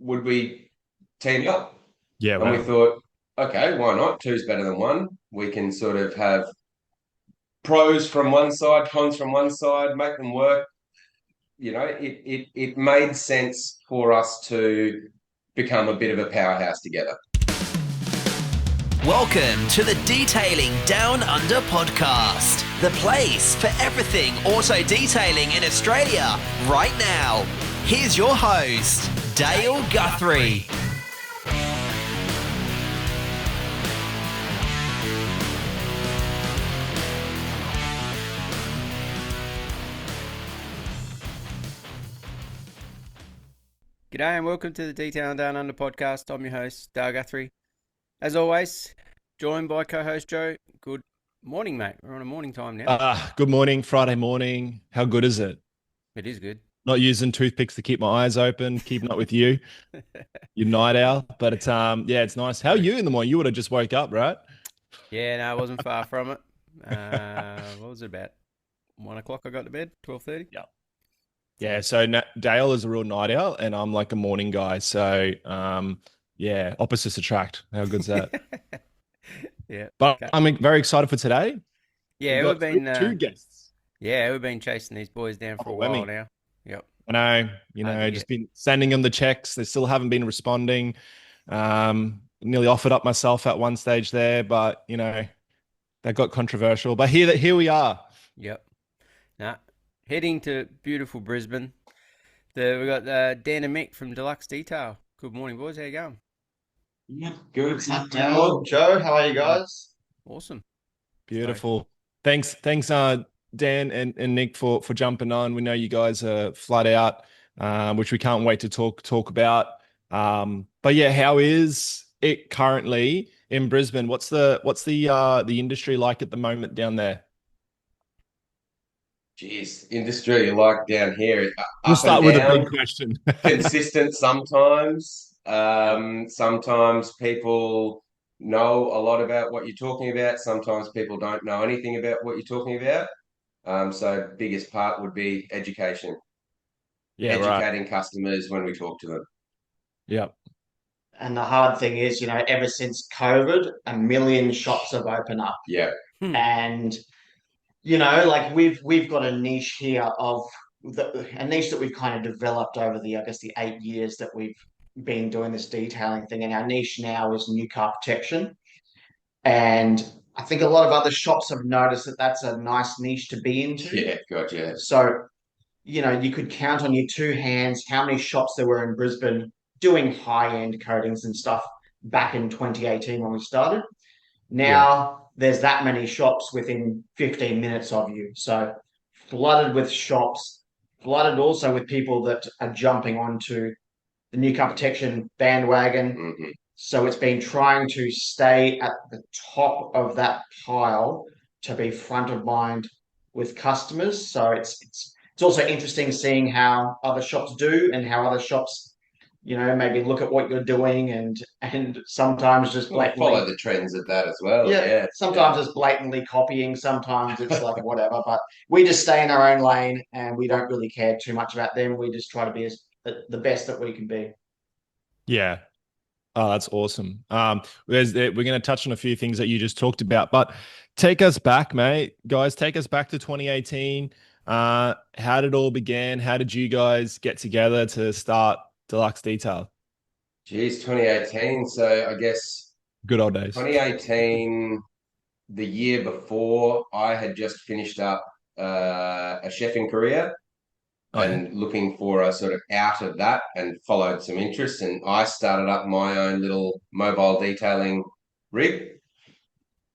would we team up? Yeah, And we wow. thought, okay, why not? Two's better than one. We can sort of have pros from one side, cons from one side, make them work. It made sense for us to become a bit of a powerhouse together. Welcome to the Detailing Down Under podcast, the place for everything auto detailing in Australia right now. Here's your host, Dale Guthrie. G'day and welcome to the Detailing Down Under podcast. I'm your host, Dale Guthrie. As always, joined by co-host Joe. Good morning, mate. We're on a morning time now. Good morning, Friday morning. How good is it? It is good. Not using toothpicks to keep my eyes open, keeping up with you, your night owl. But it's nice. How are you in the morning? You would have just woke up, right? Yeah, no, I wasn't far from it. What was it about? 1 o'clock I got to bed, 12:30. Yeah. Yeah, so Dale is a real night owl and I'm like a morning guy. So, opposites attract. How good's that? Yeah. But Okay. I'm very excited for today. We've Yeah, we've got been two guests. we've been chasing these boys down for a while Whammy. now. Yep. I know, Hard to just get. been sending them the checks. They still haven't been responding. Nearly offered up myself at one stage there, but that got controversial. But here we are. Yep. Now, heading to beautiful Brisbane. We got Dan and Mick from Deluxe Detail. Good morning, boys. How you going? Yeah, good. Hello, Joe. How are you guys? Awesome. Stoked. Beautiful. Thanks, Dan and Nick for jumping on. We know you guys are flat out, which we can't wait to talk about. But yeah, how is it currently in Brisbane? What's the industry like at the moment down there? Geez, industry like down here, We'll up and start with a big down, question. consistent sometimes. Yeah. Sometimes people know a lot about what you're talking about. Sometimes people don't know anything about what you're talking about. So biggest part would be education, Yeah, right. educating customers when we talk to them. Yeah. And the hard thing is, ever since COVID, a million shops have opened up, Yeah, Hmm. and like we've got a niche here of a niche that we've kind of developed over the 8 years that we've been doing this detailing thing, and our niche now is new car protection. And I think a lot of other shops have noticed that that's a nice niche to be into. yeah, gotcha. So you could count on your two hands how many shops there were in Brisbane doing high-end coatings and stuff back in 2018 when we started. Yeah. Now there's that many shops within 15 minutes of you. So flooded with shops, flooded also with people that are jumping onto the new car protection bandwagon. Hmm. So it's been trying to stay at the top of that pile to be front of mind with customers. So it's also interesting seeing how other shops do and how other shops, maybe look at what you're doing and sometimes just Well, follow blatantly, the trends of that as well. yeah, Yeah, sometimes it's blatantly copying, sometimes it's like whatever. But we just stay in our own lane and we don't really care too much about them. We just try to be the best that we can be. Yeah. Oh, that's awesome. We're going to touch on a few things that you just talked about, but take us back, mate. Guys, take us back to 2018. How did it all begin? How did you guys get together to start Deluxe Detail? geez, 2018. So I guess Good old days. 2018, the year before, I had just finished up a chefing career Oh yeah. and looking for a sort of out of that and followed some interest. And I started up my own little mobile detailing rig.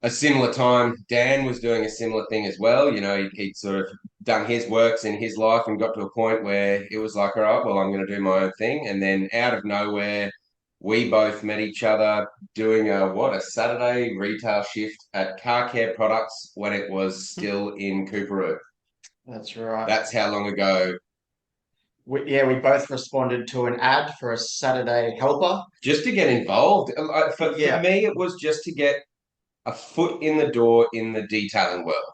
A similar time, Dan was doing a similar thing as well. He'd sort of done his works in his life and got to a point where it was like, all right, well, I'm going to do my own thing. And then out of nowhere, we both met each other doing a Saturday retail shift at Car Care Products when it was still in Cooperoo. That's right. That's how long ago. We both responded to an ad for a Saturday helper. Just to get involved. For Yeah, me, it was just to get a foot in the door in the detailing world.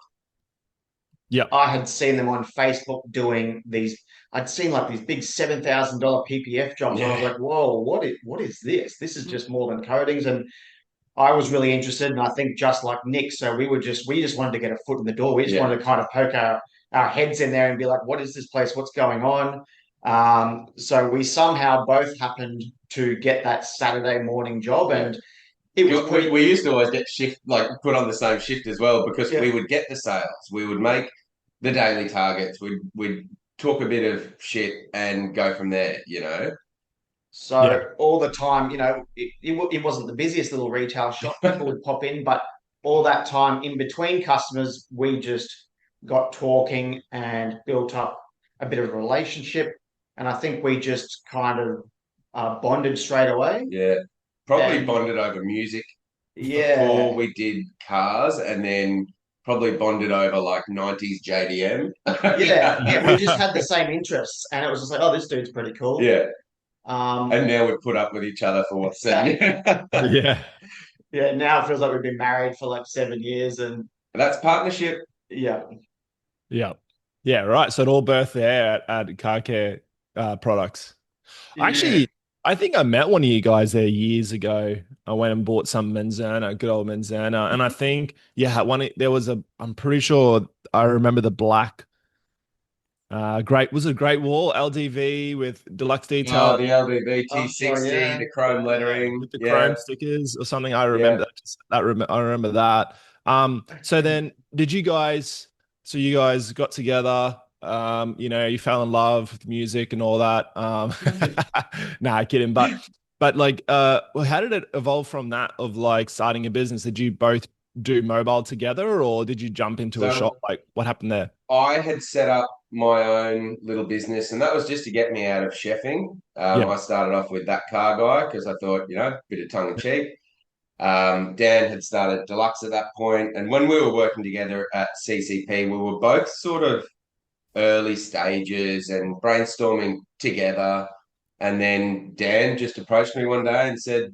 Yeah. I had seen them on Facebook doing these. I'd seen like these big $7,000 PPF jobs. And I was Yeah. like, whoa, what is this? This is just more than coatings. And I was really interested, and I think just like Nick, so we just wanted to get a foot in the door. We just Yeah. wanted to kind of poke our heads in there and be like, what is this place? What's going on? So we somehow both happened to get that Saturday morning job, and it was We used to always get shift, like put on the same shift as well, because Yeah. we would get the sales, we would make the daily targets, we'd talk a bit of shit and go from there, you know. So Yeah. all the time, it wasn't the busiest little retail shop. People would pop in, but all that time in between customers, we just got talking and built up a bit of a relationship. And I think we just kind of bonded straight away. Yeah, probably And bonded over music before yeah, we did cars, and then probably bonded over like 90s JDM. yeah, we just had the same interests, and it was just like, oh, this dude's pretty cool. Yeah, Um, and now we put up with each other for what, 7 years? Yeah. yeah, now it feels like we've been married for like 7 years, and That's partnership. yeah. Yeah. Yeah. Right. So it all birthed there at Car Care Products. Yeah. Actually, I think I met one of you guys there years ago. I went and bought some Manzana, good old Manzana. And I think, yeah, there was I'm pretty sure I remember the black, was it a Great Wall LDV with Deluxe Oh, Detail the LVB Oh, T60, yeah. the chrome lettering. with the Yeah, chrome stickers or something. I yeah. remember I remember that. So then so you guys got together, you fell in love with music and all that. Nah, kidding. But like, well, how did it evolve from that of like starting a business? Did you both do mobile together or did you jump into a So shop? Like what happened there? I had set up my own little business, and that was just to get me out of chefing. Yeah. I started off with that car guy because I thought, bit of tongue in cheek. Dan had started Deluxe at that point, and when we were working together at CCP, we were both sort of early stages and brainstorming together. And then Dan just approached me one day and said,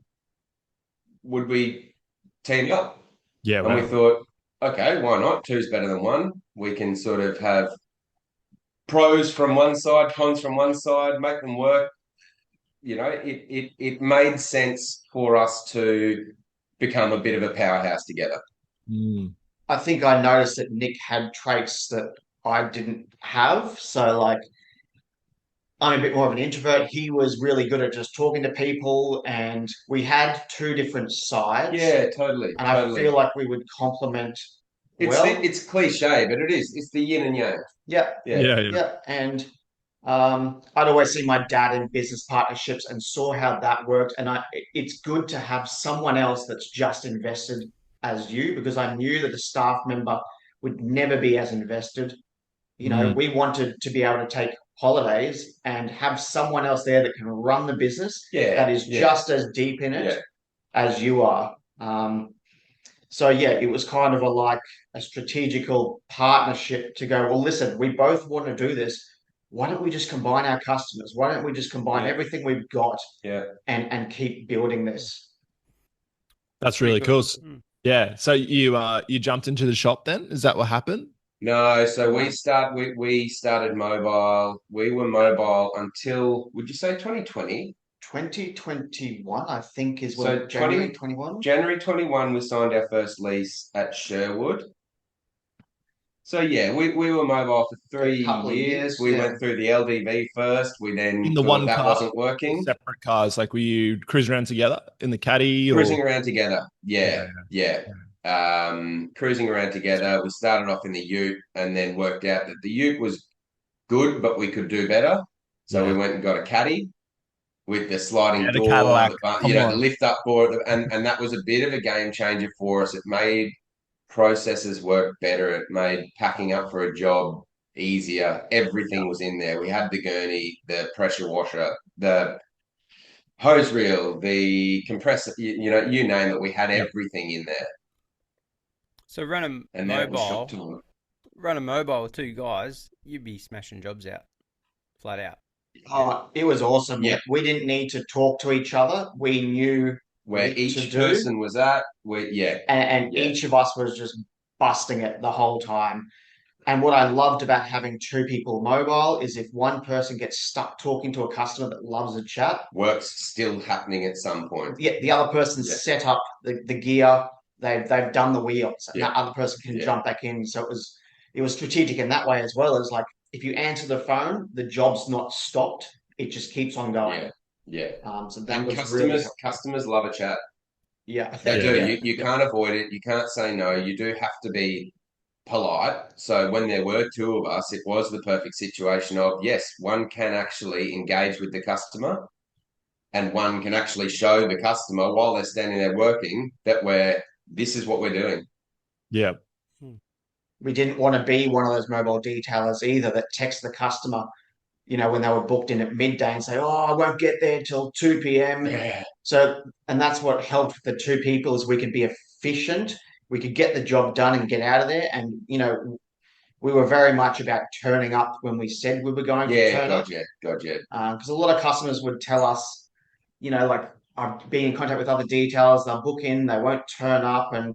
"Would we team up?" Yeah. And we Wow. thought, okay, why not? Two's better than one. We can sort of have pros from one side, cons from one side, make them work. It made sense for us to become a bit of a powerhouse together. Mm. I think I noticed that Nick had traits that I didn't have. So, like, I'm a bit more of an introvert. He was really good at just talking to people, and we had two different sides. Yeah, totally, And I totally. feel like we would complement It's well. it's cliche, but it is. It's the yin and yang. Yeah, Yeah, Yeah. Yeah. yeah. And I'd always seen my dad in business partnerships and saw how that worked. And it's good to have someone else that's just invested as you, because I knew that a staff member would never be as invested. Mm. We wanted to be able to take holidays and have someone else there that can run the business yeah. that is Yeah, just as deep in it yeah. as you are. So yeah, it was kind of a strategical partnership to go, well, listen, we both want to do this. Why don't we just combine our customers? Why don't we just combine Yeah. everything we've got Yeah. and keep building this? That's Pretty really good. cool. Mm. Yeah. So you jumped into the shop then? Is that what happened? No, so we started mobile. We were mobile until, would you say 2020? 2021, I think, is So when January 21. January 21, we signed our first lease at Sherwood. So yeah, we were mobile for For a 3 couple of years. years, We yeah. went through the LDV first. We then In the thought one that car, wasn't or working. separate cars? Like were you cruising around together in the caddy Cruising or? around together. Yeah, yeah. Cruising around together. We started off in the Ute and then worked out that the Ute was good, but we could do better. So we Yeah. went and got a caddy with the sliding Yeah, the door, Cadillac. Come the on. lift up board, and that was a bit of a game changer for us. It made processes work better. It made packing up for a job easier. Everything was in there. We had the gurney, the pressure washer, the hose reel, the compressor, you name it. We had Yeah. everything in there. So run a And then it was shock to mobile, them. run a mobile with two guys, you'd be smashing jobs out, flat out. Oh, it was awesome. Yeah. We didn't need to talk to each other. We knew Where what to each do. person was at, And Yeah. each of us was just busting it the whole time. And what I loved about having two people mobile is if one person gets stuck talking to a customer that loves a chat, Work's still happening at some point. the other person's Yeah. set up the gear, they've done the wheels, and Yeah. that other person can Yeah. jump back in. So it was strategic in that way as well as like if you answer the phone, the job's not stopped; it just keeps on going. Yeah. So that And was really customers love a chat. yeah, They do. yeah. You can't avoid it. You can't say no. You do have to be polite. So when there were two of us, it was the perfect situation of yes, one can actually engage with the customer and one can actually show the customer while they're standing there working that this is what we're doing. Yeah. We didn't want to be one of those mobile detailers either that text the customer, when they were booked in at midday and say, "Oh, I won't get there till 2 p.m." Yeah. So, and that's what helped with the two people is we could be efficient, we could get the job done and get out of there. And, we were very much about turning up when we said we were going to turn up. Gotcha. Because a lot of customers would tell us, like I've been in contact with other detailers, they'll book in, they won't turn up. And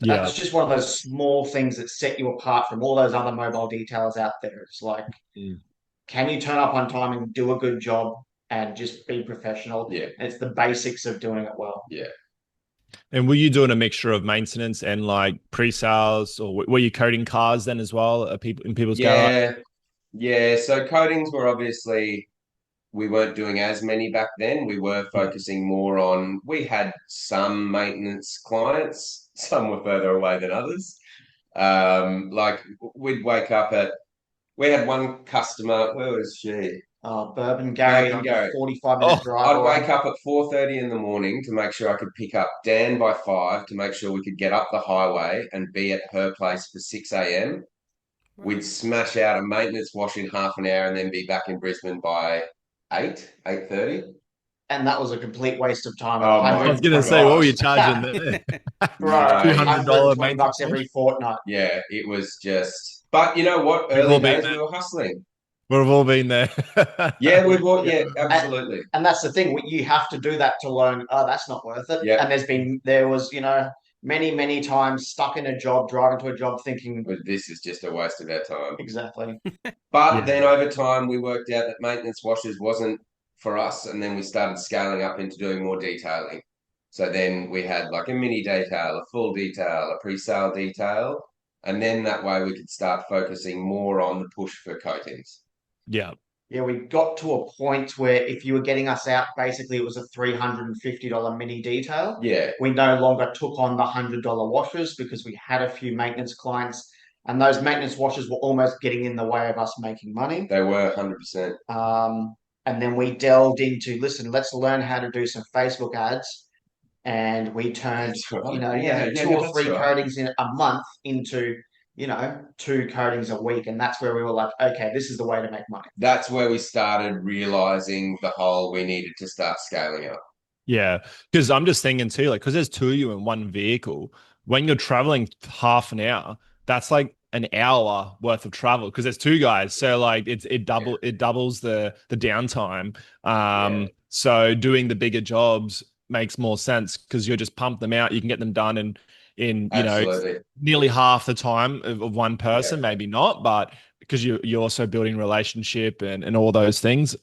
Yeah. that's just one of those small things that set you apart from all those other mobile detailers out there. It's like, can you turn up on time and do a good job and just be professional? Yeah. And it's the basics of doing it well. Yeah. And were you doing a mixture of maintenance and like pre-sales, or were you coding cars then as well? People in people's garage? Yeah. So coatings were obviously we weren't doing as many back then. We were focusing more on, we had some maintenance clients, some were further away than others. Like we'd wake up we had one customer, where was she? Bourbon Gary, Bourbon Gary. 45-minute drive I'd away. wake up at 4:30 in the morning to make sure I could pick up Dan by 5 to make sure we could get up the highway and be at her place for 6 a.m. We'd smash out a maintenance wash in half an hour and then be back in Brisbane by 8:30. And that was a complete waste of time. Oh my I was going to say, what were you charging there? Bro, $200 $120 maintenance every fortnight. Yeah, it was just. But you know what? We've all Early been days there. we were hustling. We've all been there. Yeah, yeah, absolutely. And that's the thing. You have to do that to learn, oh, that's not worth it. Yeah. And there was, many, many times stuck in a job, driving to a job thinking, But this is just a waste of our time. exactly. But then over time, we worked out that maintenance washers wasn't for us. And then we started scaling up into doing more detailing. So then we had like a mini detail, a full detail, a pre-sale detail. And then that way we could start focusing more on the push for coatings. Yeah. Yeah, we got to a point where if you were getting us out, basically it was a $350 mini detail. Yeah. We no longer took on the $100 washers because we had a few maintenance clients, and those maintenance washers were almost getting in the way of us making money. They were 100%. And then we delved into, listen, let's learn how to do some Facebook ads. And we turned, two or three coatings in a month into, 2 coatings a week. And that's where we were like, okay, this is the way to make money. That's where we started realizing we needed to start scaling up. Yeah. Because I'm just thinking too, like, because there's two of you in one vehicle, when you're traveling half an hour, that's like an hour worth of travel because there's two guys. So like it doubles the downtime. So doing the bigger jobs makes more sense because you just pump them out, you can get them done in nearly half the time of one person, maybe not, but because you're also building relationship and all those things.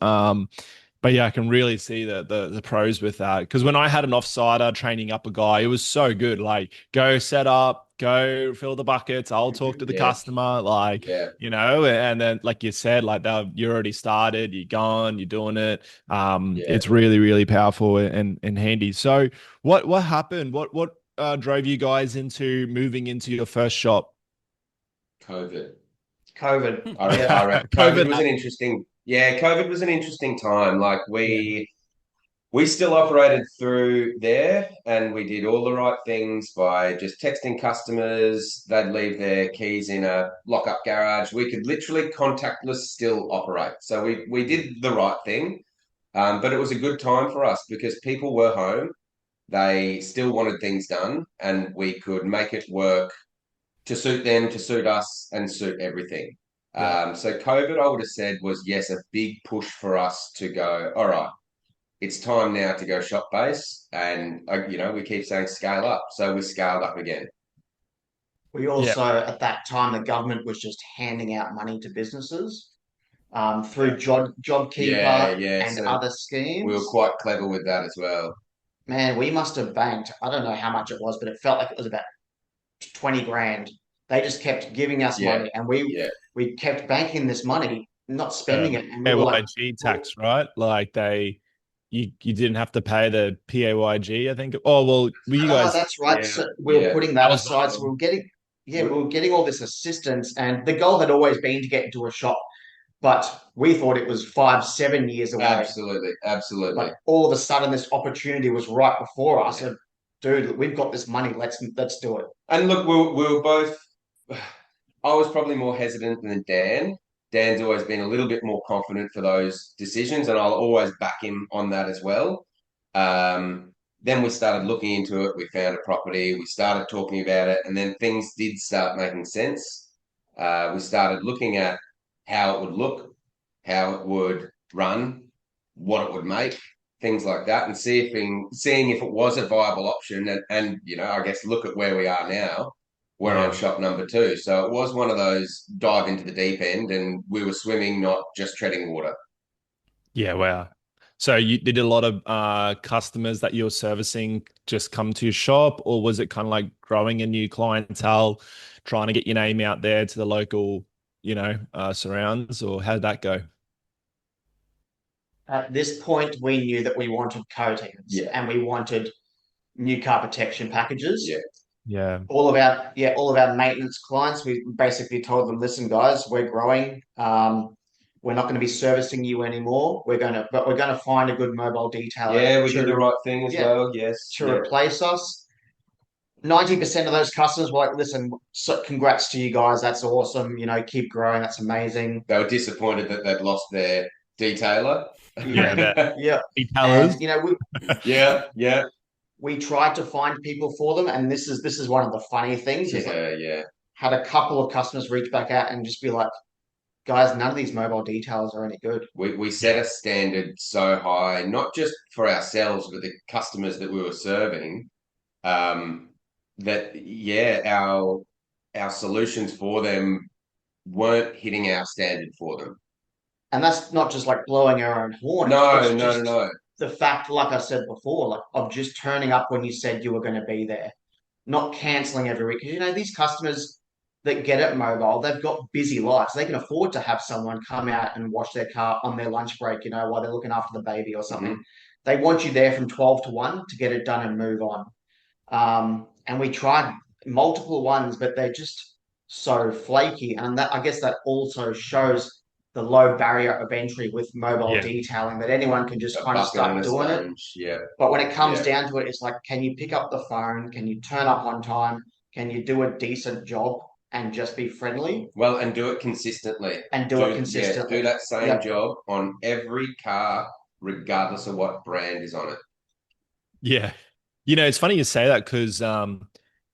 But yeah, I can really see the pros with that. Because when I had an offsider training up a guy, it was so good. Like, go set up, go fill the buckets. I'll talk to the customer, and then like you said, like you already started, you're gone, you're doing it. It's really, really powerful and handy. So what happened? What drove you guys into moving into your first shop? COVID. I reckon COVID was an interesting. Yeah, COVID was an interesting time. Like we still operated through there and we did all the right things by just texting customers. They'd leave their keys in a lock-up garage. We could literally contactless still operate. So we did the right thing. But it was a good time for us because people were home. They still wanted things done and we could make it work to suit them, to suit us and suit everything. So COVID, I would have said, was, yes, a big push for us to go, all right, it's time now to go shop base. And, we keep saying scale up. So we scaled up again. We also, at that time, the government was just handing out money to businesses through Yeah, JobKeeper yeah. and So other we were schemes. quite clever with that as well. Man, we must have banked, I don't know how much it was, but it felt like it was about 20 grand. They just kept giving us Yeah, money and yeah. we kept banking this money, not spending Um, it. And we were like, PAYG well, tax, right? Like you didn't have to pay the PAYG, I think. Oh, well, were you oh, guys, that's right. Yeah, So we were yeah. putting that that was aside. So vital. we were getting all this assistance, and the goal had always been to get into a shop, but we thought it was 5, 7 years away. Absolutely, absolutely. But all of a sudden, this opportunity was right before us. And, dude, we've got this money. Let's do it. And look, we were both. I was probably more hesitant than Dan. Dan's always been a little bit more confident for those decisions, and I'll always back him on that as well. Then we started looking into it. We found a property. We started talking about it, and then things did start making sense. We started looking at how it would look, how it would run, what it would make, things like that, and seeing if it was a viable option. And I guess look at where we are now. We're on Yeah. shop number two. So it was one of those dive into the deep end, and we were swimming, not just treading water. Yeah, wow. So you did a lot of customers that you're servicing just come to your shop, or was it kind of like growing a new clientele, trying to get your name out there to the local, surrounds, or how did that go? At this point, we knew that we wanted coatings Yeah, and we wanted new car protection packages. yeah, Yeah. All of our maintenance clients, we basically told them, listen, guys, we're growing. We're not going to be servicing you anymore. But we're going to find a good mobile detailer yeah. We did the right thing as yeah, well. Yes, to yeah. replace us. 90% of those customers were like, listen, so congrats to you guys. That's awesome. Keep growing. That's amazing. They were disappointed that they'd lost their detailer. Yeah, that Yeah. And, retailers. Yeah, yeah, we tried to find people for them. And this is one of the funny things is like, yeah, yeah. had a couple of customers reach back out and just be like, guys, none of these mobile details are any good. We set Yeah. a standard so high, not just for ourselves, but the customers that we were serving, um, that yeah, our solutions for them weren't hitting our standard for them. And that's not just like blowing our own horn. It's No, no, no, just no. the fact, like I said before, like of just turning up when you said you were going to be there, not canceling every week. Because these customers that get it mobile, they've got busy lives. They can afford to have someone come out and wash their car on their lunch break, while they're looking after the baby or something. Mhm. They want you there from 12 to 1 to get it done and move on. And we tried multiple ones, but they're just so flaky. And that, I guess that also shows the low barrier of entry with mobile Yeah. detailing, that anyone can just A kind of bucket and start a doing it. sponge. Yeah, But when it comes yeah. down to it, it's like, can you pick up the phone? Can you turn up on time? Can you do a decent job and just be friendly Well, and do it consistently. and do it Yeah, do consistently? that same Yep. job on every car, regardless of what brand is on it. Yeah. It's funny you say that because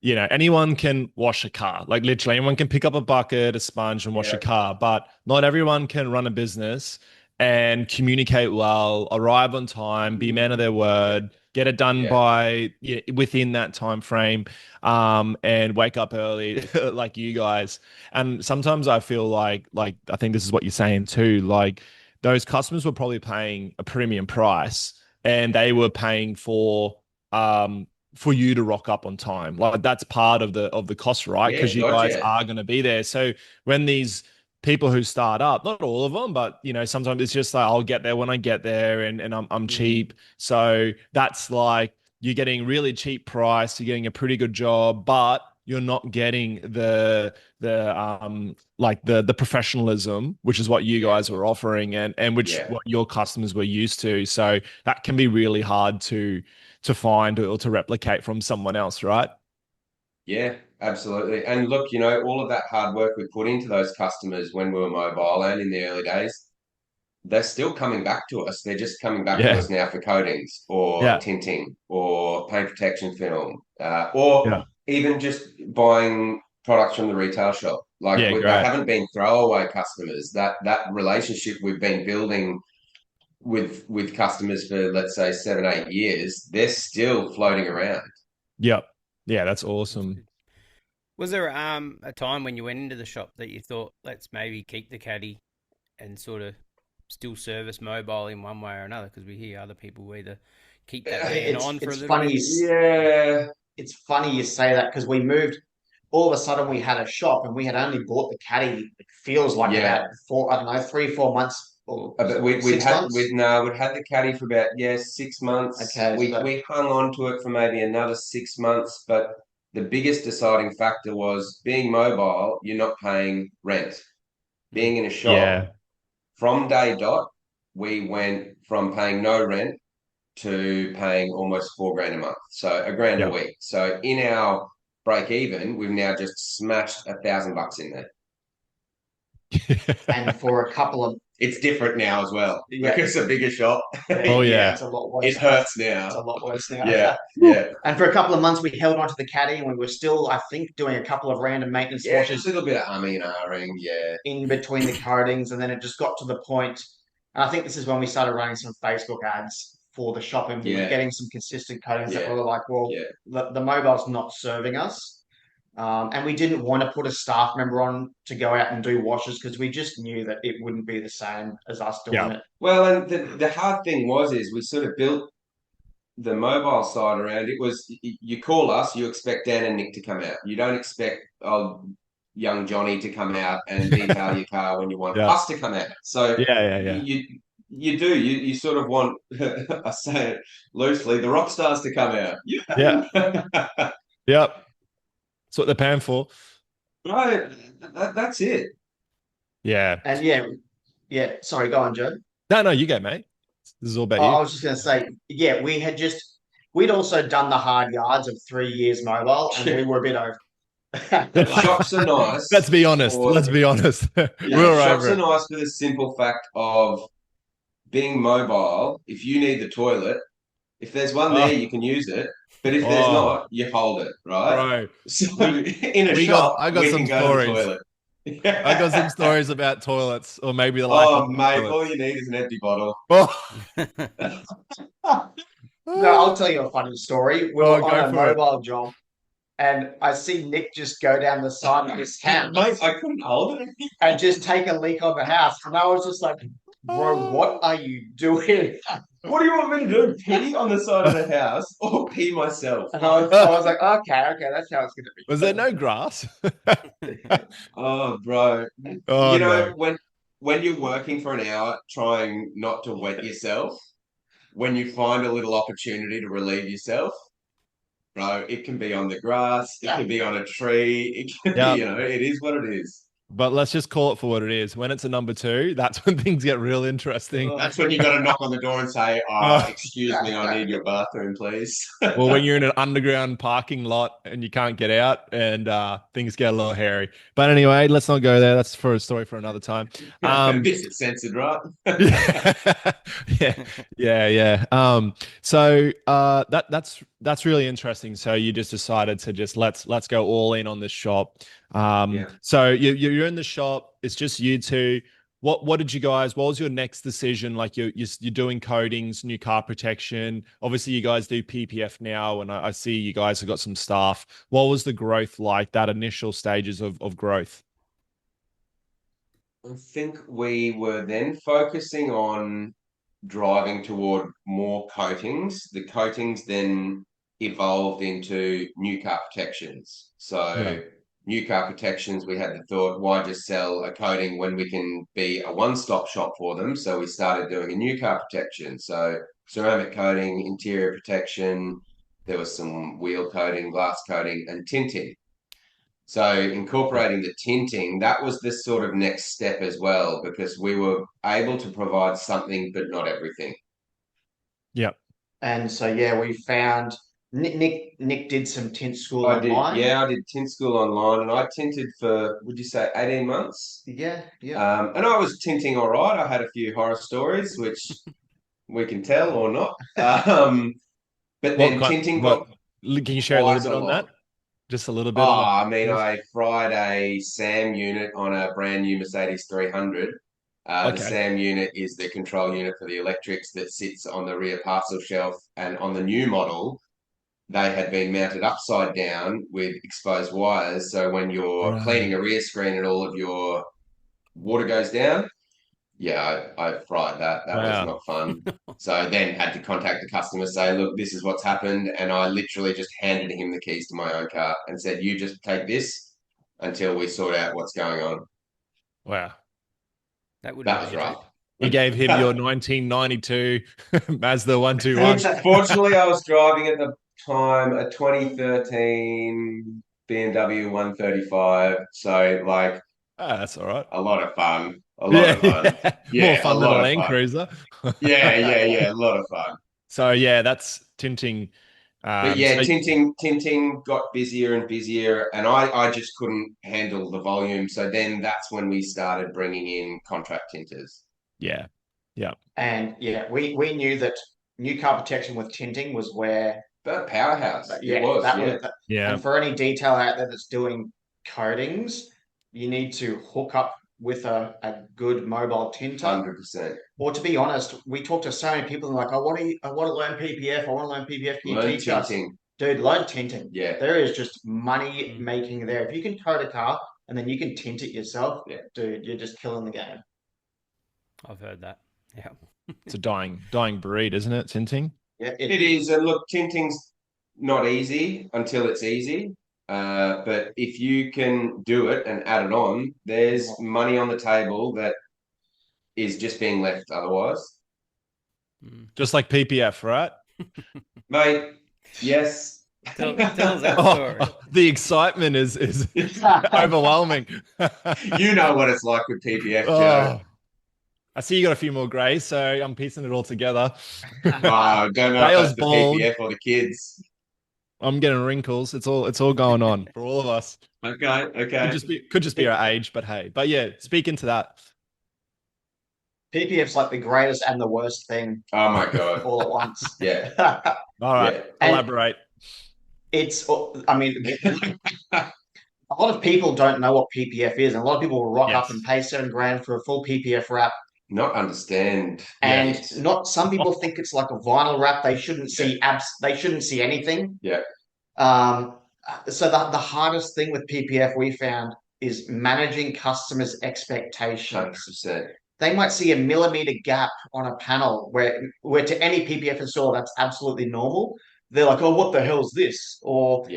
anyone can wash a car. Like literally anyone can pick up a bucket, a sponge and wash Yeah, a car, but not everyone can run a business and communicate well, arrive on time, be man of their word, get it done yeah, by within that time frame, and wake up early like you guys. And sometimes I feel like I think this is what you're saying too, like those customers were probably paying a premium price and they were paying for you to rock up on time. Like that's part of the cost, right? yeah. Because you guys Gotcha. are going to be there. So when these people who start up, not all of them, but sometimes it's just like I'll get there when I get there and I'm cheap. So that's like you're getting really cheap price, you're getting a pretty good job, but you're not getting the professionalism, which is what you Yeah, guys were offering and which yeah, what your customers were used to. So that can be really hard to find or to replicate from someone else, right? yeah. Absolutely. And look, all of that hard work we put into those customers when we were mobile and in the early days, they're still coming back to us. They're just coming back to Yeah. us now for coatings or Yeah. tinting or paint protection film, Yeah. or even just buying products from the retail shop. Like Yeah. they Great. haven't been throwaway customers. That relationship we've been building with customers for, let's say, 7, 8 years, they're still floating around. Yep. Yeah. That's awesome. Was there a time when you went into the shop that you thought, let's maybe keep the caddy and sort of still service mobile in one way or another? Because we hear other people either keep that van on for a It's little funny. bit. Yeah. It's funny you say that because we moved. All of a sudden, we had a shop, and we had only bought the caddy. It feels like Yeah. about four, I don't know, 3-4 months or But we'd 6 months. we'd had the caddy for about 6 months. Okay, We hung on to it for maybe another 6 months, but the biggest deciding factor was being mobile, you're not paying rent. Being in a shop, Yeah. from day dot, we went from paying no rent to paying almost 4 grand a month. So a grand a Yeah. week. So in our break even, we've now just smashed $1,000 in there. and for a couple of It's different now as well Yeah. because it's a bigger shop. Oh, yeah. it's a lot worse. It hurts It's a now. lot worse now. Yeah, yeah. And for a couple of months, we held onto the caddy, and we were still, I think, doing a couple of random maintenance Yeah, washes just a little bit of umming and ahhing, yeah. in between the coatings, and then it just got to the point. And I think this is when we started running some Facebook ads for the shop, and we were Yeah. getting some consistent coatings that Yeah. were like, well, Yeah. the mobile's not serving us. And we didn't want to put a staff member on to go out and do washes because we just knew that it wouldn't be the same as us doing Yeah. it. Well, and the hard thing is we sort of built the mobile side around it was you call us, you expect Dan and Nick to come out. You don't expect young Johnny to come out and detail your car when you want Yeah. us to come out. So Yeah. you sort of want, I say it loosely, the rock stars to come out. Yeah. Yep. That's what they're paying for. Right. That's it. Yeah. And yeah. Sorry, go on, Joe. No, you go, mate. This is all about I you. was just going to say, yeah, we'd also done the hard yards of 3 years mobile, and we were a bit over. Shops are nice. Let's be honest. Let's be honest. Yeah, We're shops over are it. nice for the simple fact of being mobile. If you need the toilet, if there's one there, you can use it. But if there's not, you hold it, right? Bro, So in a shop, I got we some can go stories. to the toilet. I got some stories about toilets, or maybe the lack Oh, of mate, toilets. all you need is an empty bottle. Oh. No, I'll tell you a funny story. We Oh, were go on a for it. mobile job, and I see Nick just go down the side of his house Mate, I couldn't hold it. and just take a leak on the house. And I was just like, bro, what are you doing? What do you want me to do? Pee on the side of the house or pee myself? And I was like, okay, that's how it's going to be. Was there no grass? Oh, bro. Oh, You know, no. when you're working for an hour trying not to wet yourself, when you find a little opportunity to relieve yourself, bro, it can be on the grass, it can be on a tree, it can Yeah. be, it is what it is. But let's just call it for what it is. When it's a number 2, that's when things get real interesting. That's when you got to knock on the door and say, excuse me, I need your bathroom, please. Or when you're in an underground parking lot and you can't get out and things get a little hairy. But anyway, let's not go there. That's for a story for another time. This is censored, right? Yeah. So that's really interesting. So you just decided to just let's go all in on this shop. So you're in the shop. It's just you two. What did you guys? What was your next decision? Like you're doing coatings, new car protection. Obviously, you guys do PPF now, and I see you guys have got some staff. What was the growth like? That initial stages of growth. I think we were then focusing on driving toward more coatings. The coatings then evolved into new car protections. So new car protections, we had the thought, why just sell a coating when we can be a one-stop shop for them? So we started doing a new car protection. So ceramic coating, interior protection, there was some wheel coating, glass coating, and tinting. So incorporating the tinting, that was the sort of next step as well, because we were able to provide something, but not everything. Yeah. And so, yeah, we found Nick did some tint school I online. I did tint school online, and I tinted for, would you say, 18 months? Yeah. And I was tinting all right. I had a few horror stories, which we can tell or not. But then tinting got... Can you share a little bit on that? Just a little bit. I fried a SAM unit on a brand new Mercedes 300. The SAM unit is the control unit for the electrics that sits on the rear parcel shelf. And on the new model, they had been mounted upside down with exposed wires. So when you're cleaning a rear screen and all of your water goes down, yeah, I fried that. That was Wow. not fun. So I then had to contact the customer, say, look, this is what's happened. And I literally just handed him the keys to my own car and said, you just take this until we sort out what's going on. Wow. That wouldn't That be was cheap. rough. You gave him your 1992 Mazda 121. Fortunately, I was driving at the time a 2013 BMW 135. So, like, That's all right. a lot of fun. A lot of fun. Yeah. More Yeah, a fun than a lot of Land fun. Cruiser. Yeah. A lot of fun. So yeah, that's tinting. But yeah, So tinting got busier and busier, and I just couldn't handle the volume. So then that's when we started bringing in contract tinters. yeah. And yeah, we knew that new car protection with tinting was where But powerhouse, yeah, it was. that Yeah, was that. Yeah. And for any detailer out there that's doing coatings, you need to hook up with a good mobile tinter. 100%. Or to be honest, we talk to so many people and like, I want to learn PPF. I want to learn PPF. Can you Learn teach us? tinting. Dude, learn tinting. Yeah. There is just money making there. If you can coat a car and then you can tint it yourself, Yeah. dude, you're just killing the game. I've heard that. Yeah. It's a dying breed, isn't it? Tinting. Yeah, It is. And look, tinting's not easy until it's easy. But if you can do it and add it on, there's money on the table that is just being left otherwise. Just like PPF, right? Mate, yes. Tell us that story. The excitement is overwhelming. You know what it's like with PPF, Joe. Oh, I see you got a few more greys, so I'm piecing it all together. I don't know if Dale's that's the bald. PPF or the kids. I'm getting wrinkles. It's all going on for all of us. Okay. Could just be our age, but hey. But yeah, speaking to that. PPF's like the greatest and the worst thing Oh my God. all at once. Yeah. All right, Yeah. elaborate. I mean, a lot of people don't know what PPF is, and a lot of people will rock up and pay $7,000 for a full PPF wrap. Not understand. And Yeah. some people think it's like a vinyl wrap. They shouldn't see they shouldn't see anything. Yeah. So the hardest thing with PPF we found is managing customers' expectations. 100%. They might see a millimeter gap on a panel where to any PPF installer that's absolutely normal. They're like, oh, what the hell's this? Or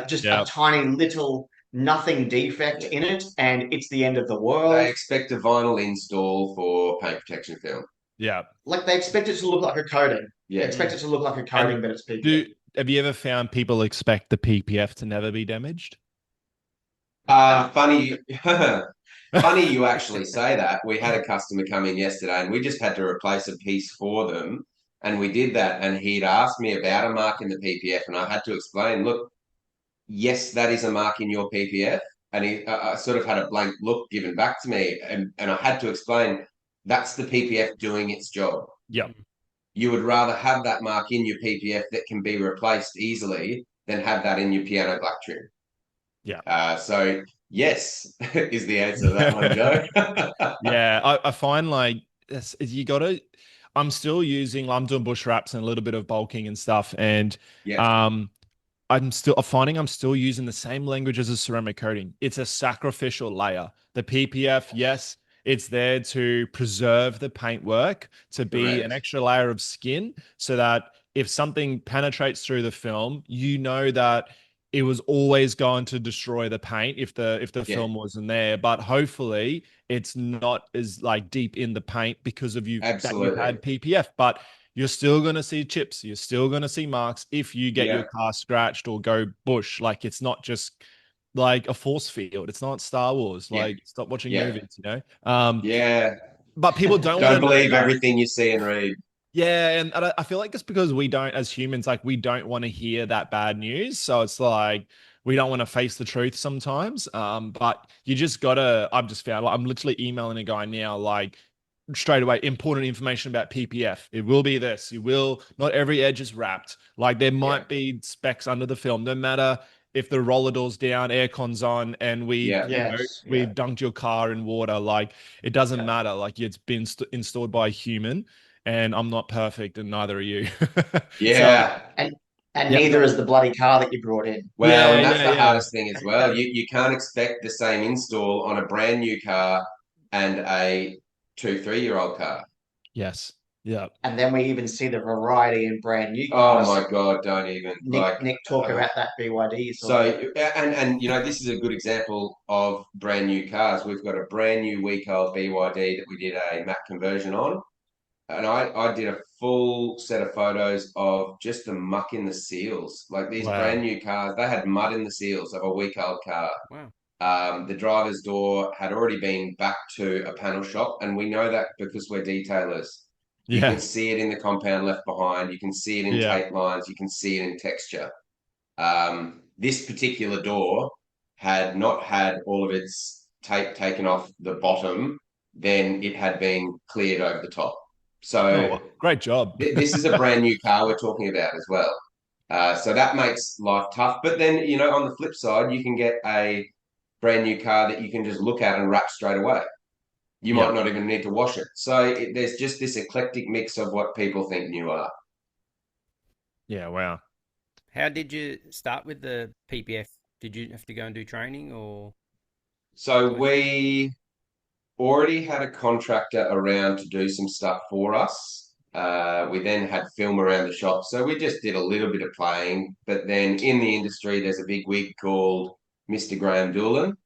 just a tiny little nothing defect in it, and it's the end of the world. They expect a vinyl install for paint protection film. Yeah. Like they expect it to look like a coating. Yeah. They expect it to look like a coating, but it's PPF. Have you ever found people expect the PPF to never be damaged? Funny. Funny you actually say that. We had a customer come in yesterday and we just had to replace a piece for them. And we did that. And he'd asked me about a mark in the PPF. And I had to explain, look, yes, that is a mark in your PPF. And he sort of had a blank look given back to me. And I had to explain, that's the PPF doing its job. Yep. You would rather have that mark in your PPF that can be replaced easily than have that in your piano black trim. Yeah. So yes, is the answer to that one, Joe. Yeah, I find like you got to. I'm doing bush wraps and a little bit of bulking and stuff, and I'm still using the same language as a ceramic coating. It's a sacrificial layer. The PPF, yes, it's there to preserve the paintwork, to be an extra layer of skin, so that if something penetrates through the film, you know that it was always going to destroy the paint if the film wasn't there. But hopefully it's not as like deep in the paint because of that you've had PPF. But you're still going to see chips. You're still going to see marks if you get your car scratched or go bush. Like it's not just like a force field. It's not Star Wars. Like stop watching movies, But people don't believe everything you see and read. Yeah, and I feel like it's because we don't, as humans, like we don't want to hear that bad news. So it's like we don't want to face the truth sometimes. But you just gotta. I've just found like I'm literally emailing a guy now, like straight away, important information about PPF. It will be this. Not every edge is wrapped. Like there might be specs under the film. No matter if the roller door's down, aircon's on, and we've dunked your car in water. Like it doesn't matter. Like it's been installed by a human. And I'm not perfect, and neither are you. And Yep. neither is the bloody car that you brought in. Well, Yeah, and that's yeah, the yeah. hardest thing as well. You can't expect the same install on a brand new car and a 2, 3 year old car. Yes. Yeah. And then we even see the variety in brand new Oh cars. my God, don't even like. Nick, talk about that BYD you saw So, there. and this is a good example of brand new cars. We've got a brand new week-old BYD that we did a matte conversion on, and I did a full set of photos of just the muck in the seals. Like these Wow. brand new cars, they had mud in the seals of a week-old car. Wow. The driver's door had already been back to a panel shop, and we know that because we're detailers. You can Yeah. see it in the compound left behind. You can see it in Yeah. tape lines. You can see it in texture. This particular door had not had all of its tape taken off the bottom, then it had been cleared over the top. Oh, So well, great job. this is a brand new car we're talking about as well. So that makes life tough. But then, on the flip side, you can get a brand new car that you can just look at and wrap straight away. You might Yep. not even need to wash it. So there's just this eclectic mix of what people think new are. Yeah. Wow. How did you start with the PPF? Did you have to go and do training or? So we already had a contractor around to do some stuff for us. We then had film around the shop. So we just did a little bit of playing. But then in the industry, there's a big wig called Mr. Graham Doolan.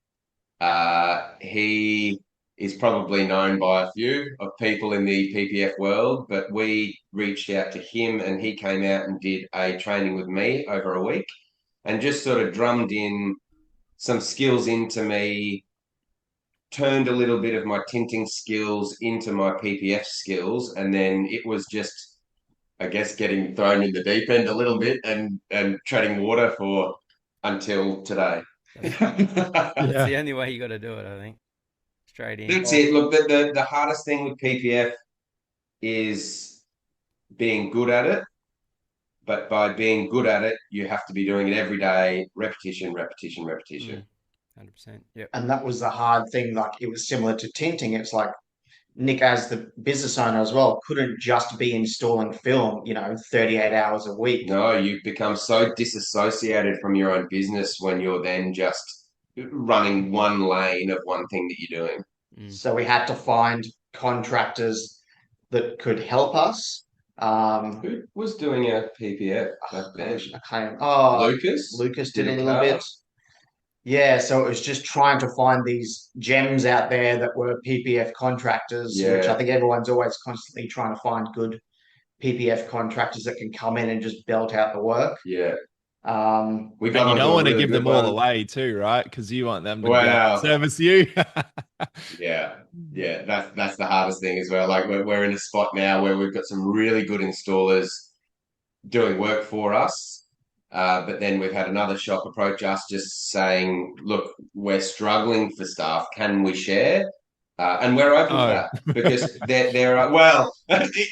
He is probably known by a few of people in the PPF world, but we reached out to him and he came out and did a training with me over a week and just sort of drummed in some skills into me, turned a little bit of my tinting skills into my PPF skills, and then it was just, I guess, getting thrown in the deep end a little bit and treading water for until today. That's Yeah. the only way you got to do it, I think. Straight in. That's it. Look, the hardest thing with PPF is being good at it. But by being good at it, you have to be doing it every day, repetition, repetition, repetition. 100%. Yep. And that was the hard thing. Like it was similar to tinting. It's like Nick, as the business owner as well, couldn't just be installing film, 38 hours a week. No, you become so disassociated from your own business when you're then just running one lane of one thing that you're doing. So we had to find contractors that could help us. Who was doing a PPF back then? I can't. Oh, Lucas? Lucas did a little car? bit. Yeah, so it was just trying to find these gems out there that were PPF contractors, which I Yeah, think everyone's always constantly trying to find good PPF contractors that can come in and just belt out the work. yeah. Um, We And got you onto don't a want to really give good them all one. away too, right? Because you want them to be able to Wow. service you. Yeah, yeah, that's the hardest thing as well. Like we're in a spot now where we've got some really good installers doing work for us, but then we've had another shop approach us just saying, "Look, we're struggling for staff. Can we share?" And we're open to Oh. that because there are well,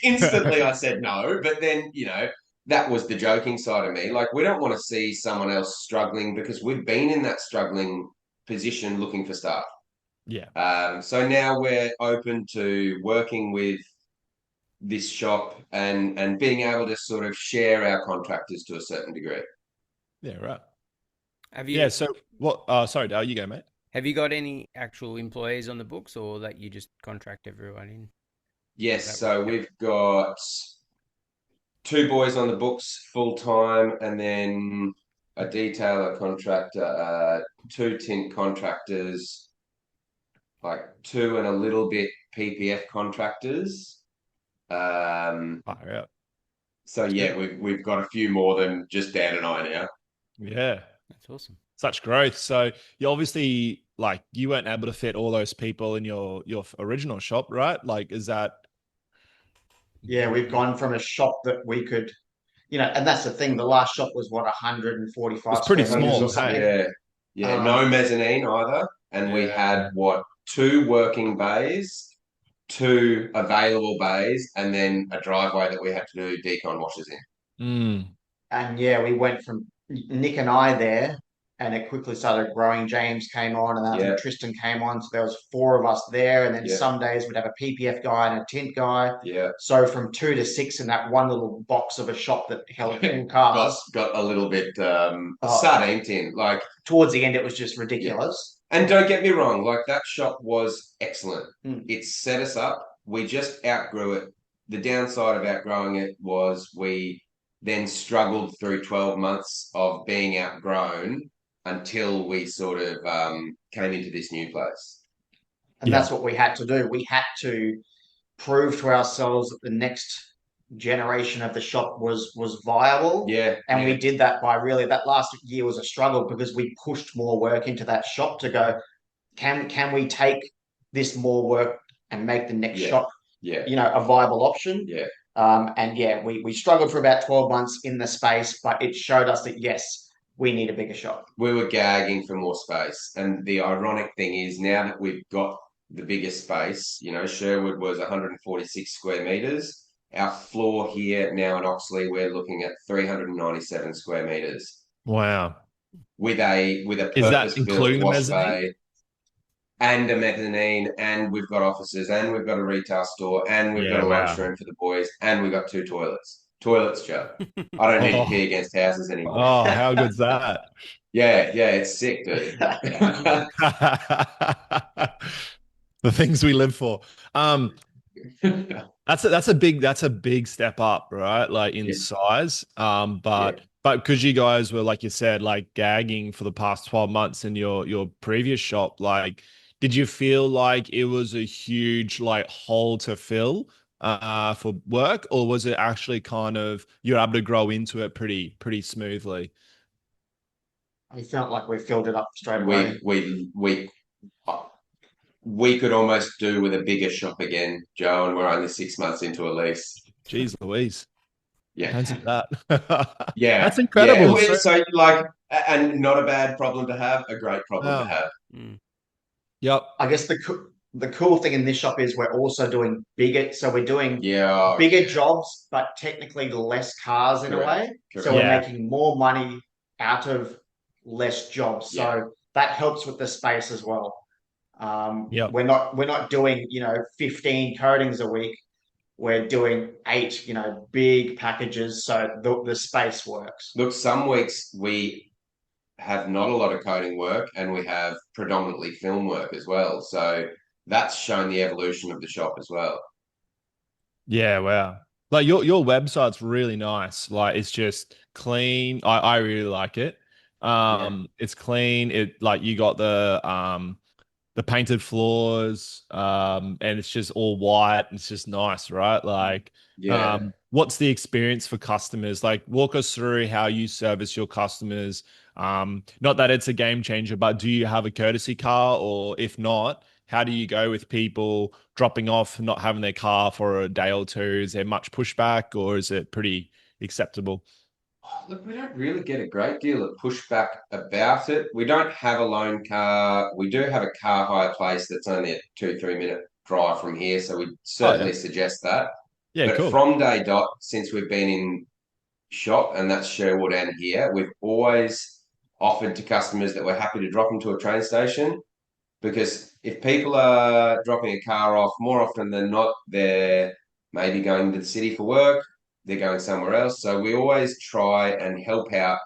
instantly I said no, but then that was the joking side of me. Like we don't want to see someone else struggling because we've been in that struggling position looking for staff. Yeah. So now we're open to working with this shop and being able to sort of share our contractors to a certain degree. Yeah, right. Have you Yeah, so what sorry, Dale, you go, mate. have you got any actual employees on the books or that you just contract everyone in? Yes, so we've got 2 boys on the books full time, and then a detailer contractor, 2 tint contractors, like 2 and a little bit PPF contractors. Fire out. So yeah, we've got a few more than just Dan and I now. Yeah. That's awesome. Such growth. So you obviously like you weren't able to fit all those people in your original shop, right? Like is that yeah, we've gone from a shop that we could, and that's the thing. The last shop was what, 145 It's pretty square meters small, or something. hey? Yeah, no mezzanine either, and we had Yeah. what 2 working bays, 2 available bays, and then a driveway that we had to do decon washes in. Mm. And yeah, we went from Nick and I there, and it quickly started growing. James came on, and then I Yeah. think Tristan came on. So there was 4 of us there, and then Yeah. some days we'd have a PPF guy and a tint guy. Yeah. So from 2 to 6 in that one little box of a shop that held 2 cars. got a little bit sardine tin. Like towards the end, it was just ridiculous. And don't get me wrong, like that shop was excellent. Mm. It set us up. We just outgrew it. The downside of outgrowing it was we then struggled through 12 months of being outgrown until we sort of came into this new place. And that's what we had to do. We had to prove to ourselves that the next generation of the shop was viable. Yeah. And we did that by really, that last year was a struggle because we pushed more work into that shop to go, can we take this more work and make the next shop, a viable option? Yeah. We struggled for about 12 months in the space, but it showed us that, yes, we need a bigger shop. We were gagging for more space. And the ironic thing is now that we've got the bigger space, Sherwood was 146 square meters. Our floor here now in Oxley, we're looking at 397 square meters. Wow. With a Is that purpose-built including the wash mezzanine? bay and a mezzanine, and we've got offices, and we've got a retail store, and we've got a lunchroom for the boys, and we've got 2 toilets. Toilets, Joe. I don't need to pee against houses anymore. Oh, how good's that? Yeah, it's sick, dude. The things we live for. That's a big step up, right? Like in size. But because you guys were, like you said, like gagging for the past 12 months in your previous shop, like did you feel like it was a huge like hole to fill for work, or was it actually kind of you're able to grow into it pretty smoothly? I felt like we filled it up straight away. We could almost do with a bigger shop again, Joe, and we're only 6 months into a lease. Jeez Louise. Yeah. Fancy that. Yeah. That's incredible. Yeah. So like, and not a bad problem to have, a great problem to have. Yep. I guess the cool thing in this shop is we're also doing bigger. So we're doing Yeah. bigger jobs, but technically less cars in a way. Correct. So we're making more money out of less jobs. So that helps with the space as well. We're not doing 15 coatings a week. We're doing 8 big packages, so the space works. Look, some weeks we have not a lot of coating work, and we have predominantly film work as well. So that's shown the evolution of the shop as well. Yeah, wow. Like your website's really nice. Like it's just clean. I really like it. It's clean. It like you got the painted floors, and it's just all white. It's just nice, right? Like, what's the experience for customers? Like, walk us through how you service your customers. Not that it's a game changer, but do you have a courtesy car? Or if not, how do you go with people dropping off, not having their car for a day or two? Is there much pushback, or is it pretty acceptable? Look, we don't really get a great deal of pushback about it. We don't have a loan car. We do have a car hire place that's only a 2-3 minute drive from here, so we certainly suggest that. Yeah, but cool. From day dot, since we've been in shop, and that's Sherwood and here, we've always offered to customers that we're happy to drop them to a train station, because if people are dropping a car off, more often than not, they're maybe going to the city for work, they're going somewhere else. So we always try and help out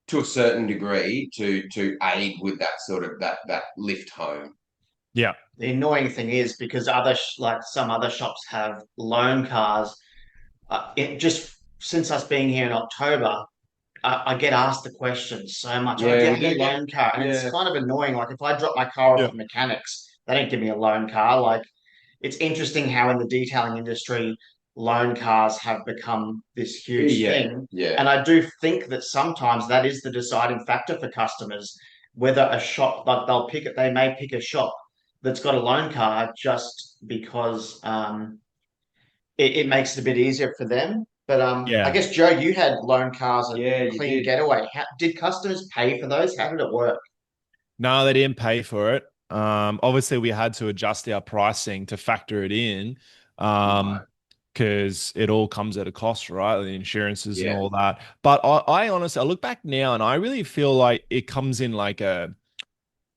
to a certain degree to aid with that sort of that lift home. Yeah. The annoying thing is because some other shops have loan cars. Just since us being here in October, I get asked the question so much. Yeah, do you have a loan car? And it's kind of annoying. Like if I drop my car off at mechanics, they don't give me a loan car. Like it's interesting how in the detailing industry, loan cars have become this huge thing. Yeah. And I do think that sometimes that is the deciding factor for customers, whether a shop, like they may pick a shop that's got a loan car just because it makes it a bit easier for them. But I guess, Joe, you had loan cars and Clean Getaway. Did customers pay for those? How did it work? No, they didn't pay for it. Obviously, we had to adjust our pricing to factor it in. because it all comes at a cost, right? The insurances and Yeah. all that. But I honestly, I look back now and I really feel like it comes in like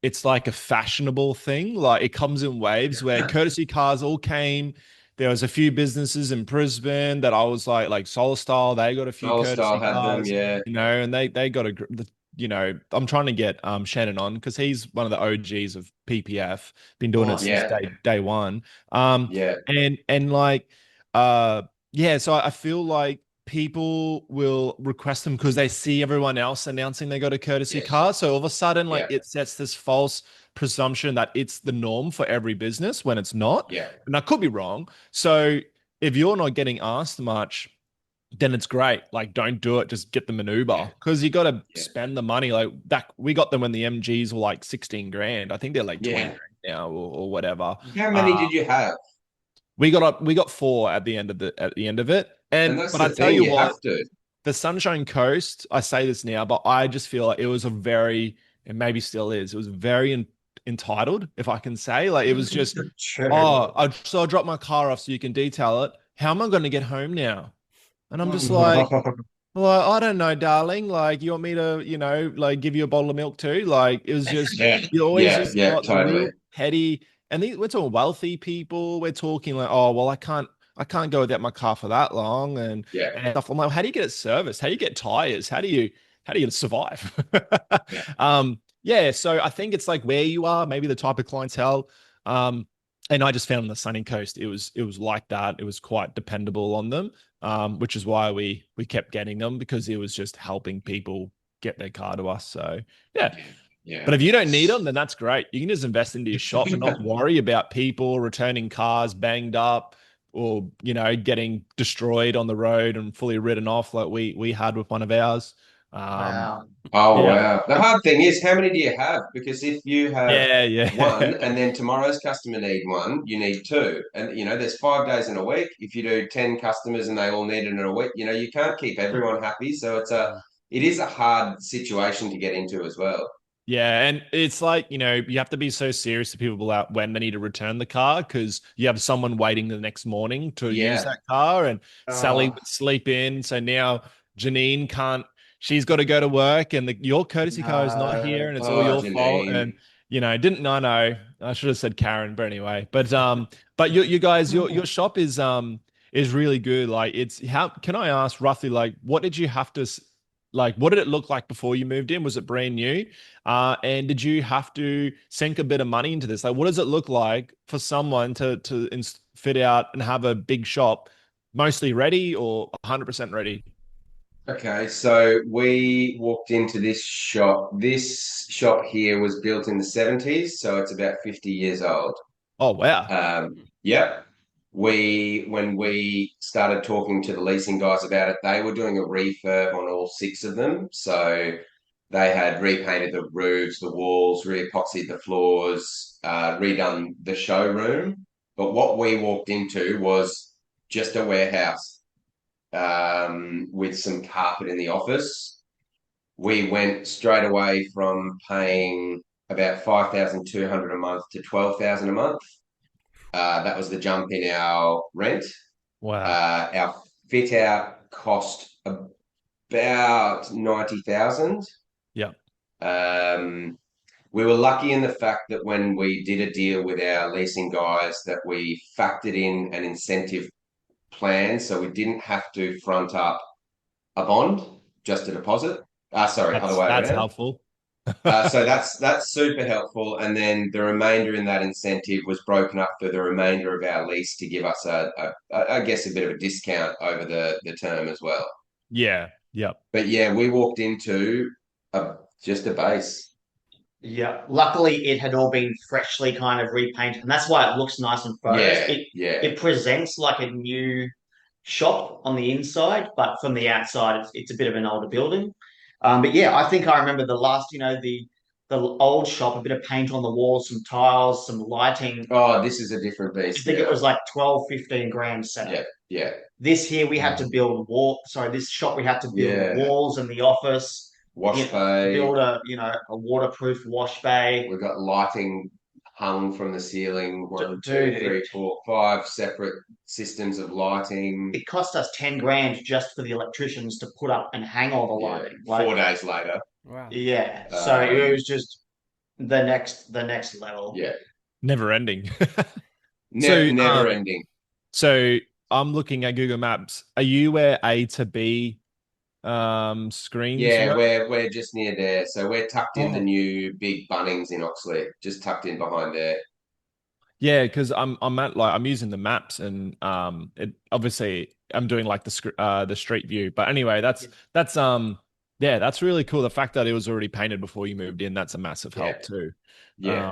it's like a fashionable thing. Like it comes in waves where courtesy cars all came. There was a few businesses in Brisbane that I was like Solar Style, they got a few Solar Style courtesy had them, cars, yeah. and they got I'm trying to get Shannon on because he's one of the OGs of PPF, been doing Oh, it since Yeah, day one. Um yeah, and like uh yeah, so I feel like people will request them because they see everyone else announcing they got a courtesy yes, car. So all of a sudden, like yeah, it sets this false presumption that it's the norm for every business when it's not. yeah, And I could be wrong. So if you're not getting asked much, then it's great. Like, don't do it. Just get them an yeah, Uber because you got to yeah, spend the money. Like back, we got them when the MGs were like 16 grand. I think they're like 20 yeah. grand now or whatever. How many Uh, did you have? we got four at the end of it. And And that's but I the tell thing, you you what, have to. the Sunshine Coast, I say this now, but I just feel like it was a very, and maybe still is, it was very entitled, if I can say. Like it was just, True. oh, I dropped my car off so you can detail it. How am I going to get home now? And I'm just like, well, I don't know, darling. Like, you want me to, like give you a bottle of milk too? Like, it was just, Yeah, you always yeah, just yeah, got the totally. real petty. And we're talking wealthy people. We're talking like, oh, well, I can't go without my car for that long, Yeah, and stuff. I'm like, how do you get it serviced? How do you get tires? How do you survive? yeah, Yeah. So I think it's like where you are, maybe the type of clientele. Um, and I just found on the Sunny Coast, it was like that. It was quite dependable on them, which is why we kept getting them because it was just helping people get their car to us. So yeah. yeah. But if you don't need them, then that's great. You can just invest into your shop and not worry about people returning cars banged up or getting destroyed on the road and fully written off like we had with one of ours. Um, Wow. Oh, yeah, wow. The hard thing is, how many do you have? Because if you have yeah, one yeah, and then tomorrow's customer need one, you need two. And, there's 5 days in a week. If you do 10 customers and they all need it in a week, you can't keep everyone happy. So it is a hard situation to get into as well. yeah. And it's like you have to be so serious to people about when they need to return the car because you have someone waiting the next morning to use Yeah. that car, and Sally Oh, would sleep in. So now Janine can't. She's got to go to work, and your courtesy car is not here, no. and it's all Oh, your fault. Janine. And didn't I know? I should have said Karen, but anyway. But you guys, your shop is really good. Like it's how can I ask roughly like what did you have to like what did it look like before you moved in? Was it brand new? And did you have to sink a bit of money into this? Like, what does it look like for someone to fit out and have a big shop, mostly ready or 100% ready? Okay, so we walked into this shop. This shop here was built in the 70s, so it's about 50 years old. Oh wow, Yep. When we started talking to the leasing guys about it, they were doing a refurb on all 6 of them. So they had repainted the roofs, the walls, re-epoxied the floors, redone the showroom. But what we walked into was just a warehouse with some carpet in the office. We went straight away from paying about 5,200 a month to 12,000 a month. That was the jump in our rent. wow, Our fit out cost about 90,000. yeah, Um, we were lucky in the fact that when we did a deal with our leasing guys that we factored in an incentive plan, so we didn't have to front up a bond, just a deposit. Sorry, other that's way that's around. helpful. So that's super helpful. And then the remainder in that incentive was broken up for the remainder of our lease to give us I guess a bit of a discount over the term as well. Yeah, yeah, But yeah, we walked into just a base. Yeah. Luckily, it had all been freshly kind of repainted, and that's why it looks nice in photos. Yeah, yeah, It presents like a new shop on the inside, but from the outside, it's a bit of an older building. But yeah, I think I remember the last, the old shop, a bit of paint on the walls, some tiles, some lighting. Oh, this is a different I beast think it now. was like 12, 15 grand setup. Yeah, yeah, This here we had to build this shop we had to build the yeah. walls and the office, Wash bay. build a waterproof wash bay. We've got lighting hung from the ceiling. One, Dude, two, three, four, five separate systems of lighting. it cost us 10 grand just for the electricians to put up and hang all the Yeah, lighting. 4 days later. Wow. Yeah. So it was just the next level. Yeah, Never ending. never ending. So I'm looking at Google Maps. Are you where A to B screens Yeah, were? we're just near there. So we're tucked in the Oh. new big Bunnings in Oxley, just tucked in behind there. Yeah, because I'm using the maps and it obviously I'm doing like the street view. But anyway, that's yeah, that's really cool. The fact that it was already painted before you moved in, that's a massive Yeah. help too. Yeah.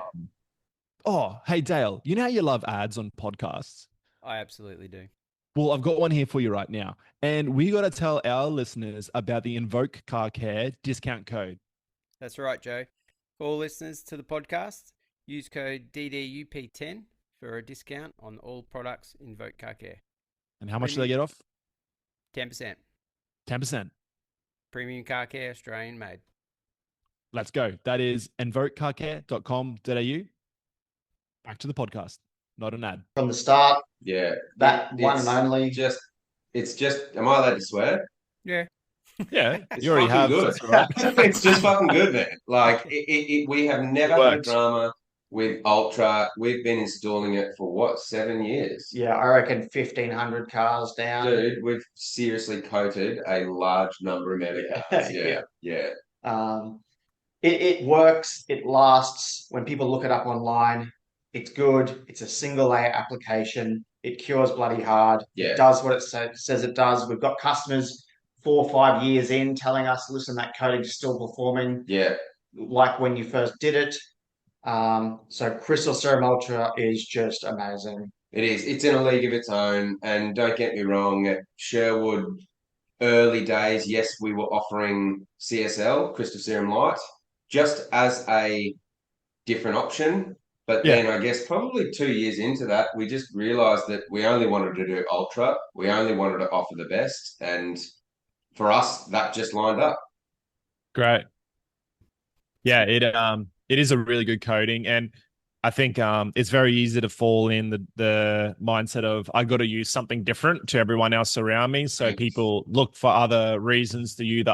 Oh, hey Dale, you know how you love ads on podcasts? I absolutely do. Well, I've got one here for you right now. And we got to tell our listeners about the ENVOKE CAR CARE discount code. That's right, Joe. For all listeners to the podcast, use code DDUP10 for a discount on all products ENVOKE CAR CARE. And how much do they get off? 10%. 10%. Premium car care, Australian made. Let's go. That is envokecarcare.com.au. Back to the podcast, not an ad. From the start, Yeah. that one and only. It's just, am I allowed to swear? Yeah. Yeah, It's you already fucking have. good. That's all right. It's just fucking good, man. Like we have never It had a works. drama with Ultra. We've been installing it for what, 7 years? Yeah, I reckon 1,500 cars down. Dude, we've seriously coated a large number of cars. Yeah. Yeah. It works. It lasts. When people look it up online, it's good. It's a single layer application. It cures bloody hard. Yeah. It does what it says it does. We've got customers 4 or 5 years in telling us, listen, that coating's still performing Yeah. like when you first did it. So Crystal Serum Ultra is just amazing. It is. It's in a league of its own. And don't get me wrong, at Sherwood early days, yes, we were offering CSL, Crystal Serum Light, just as a different option. But Yeah. then I guess probably 2 years into that, we just realized that we only wanted to do Ultra. We only wanted to offer the best. And for us, that just lined up. Great. Yeah, it is a really good coating, and I think it's very easy to fall in the mindset of I got to use something different to everyone else around me. So people look for other reasons to use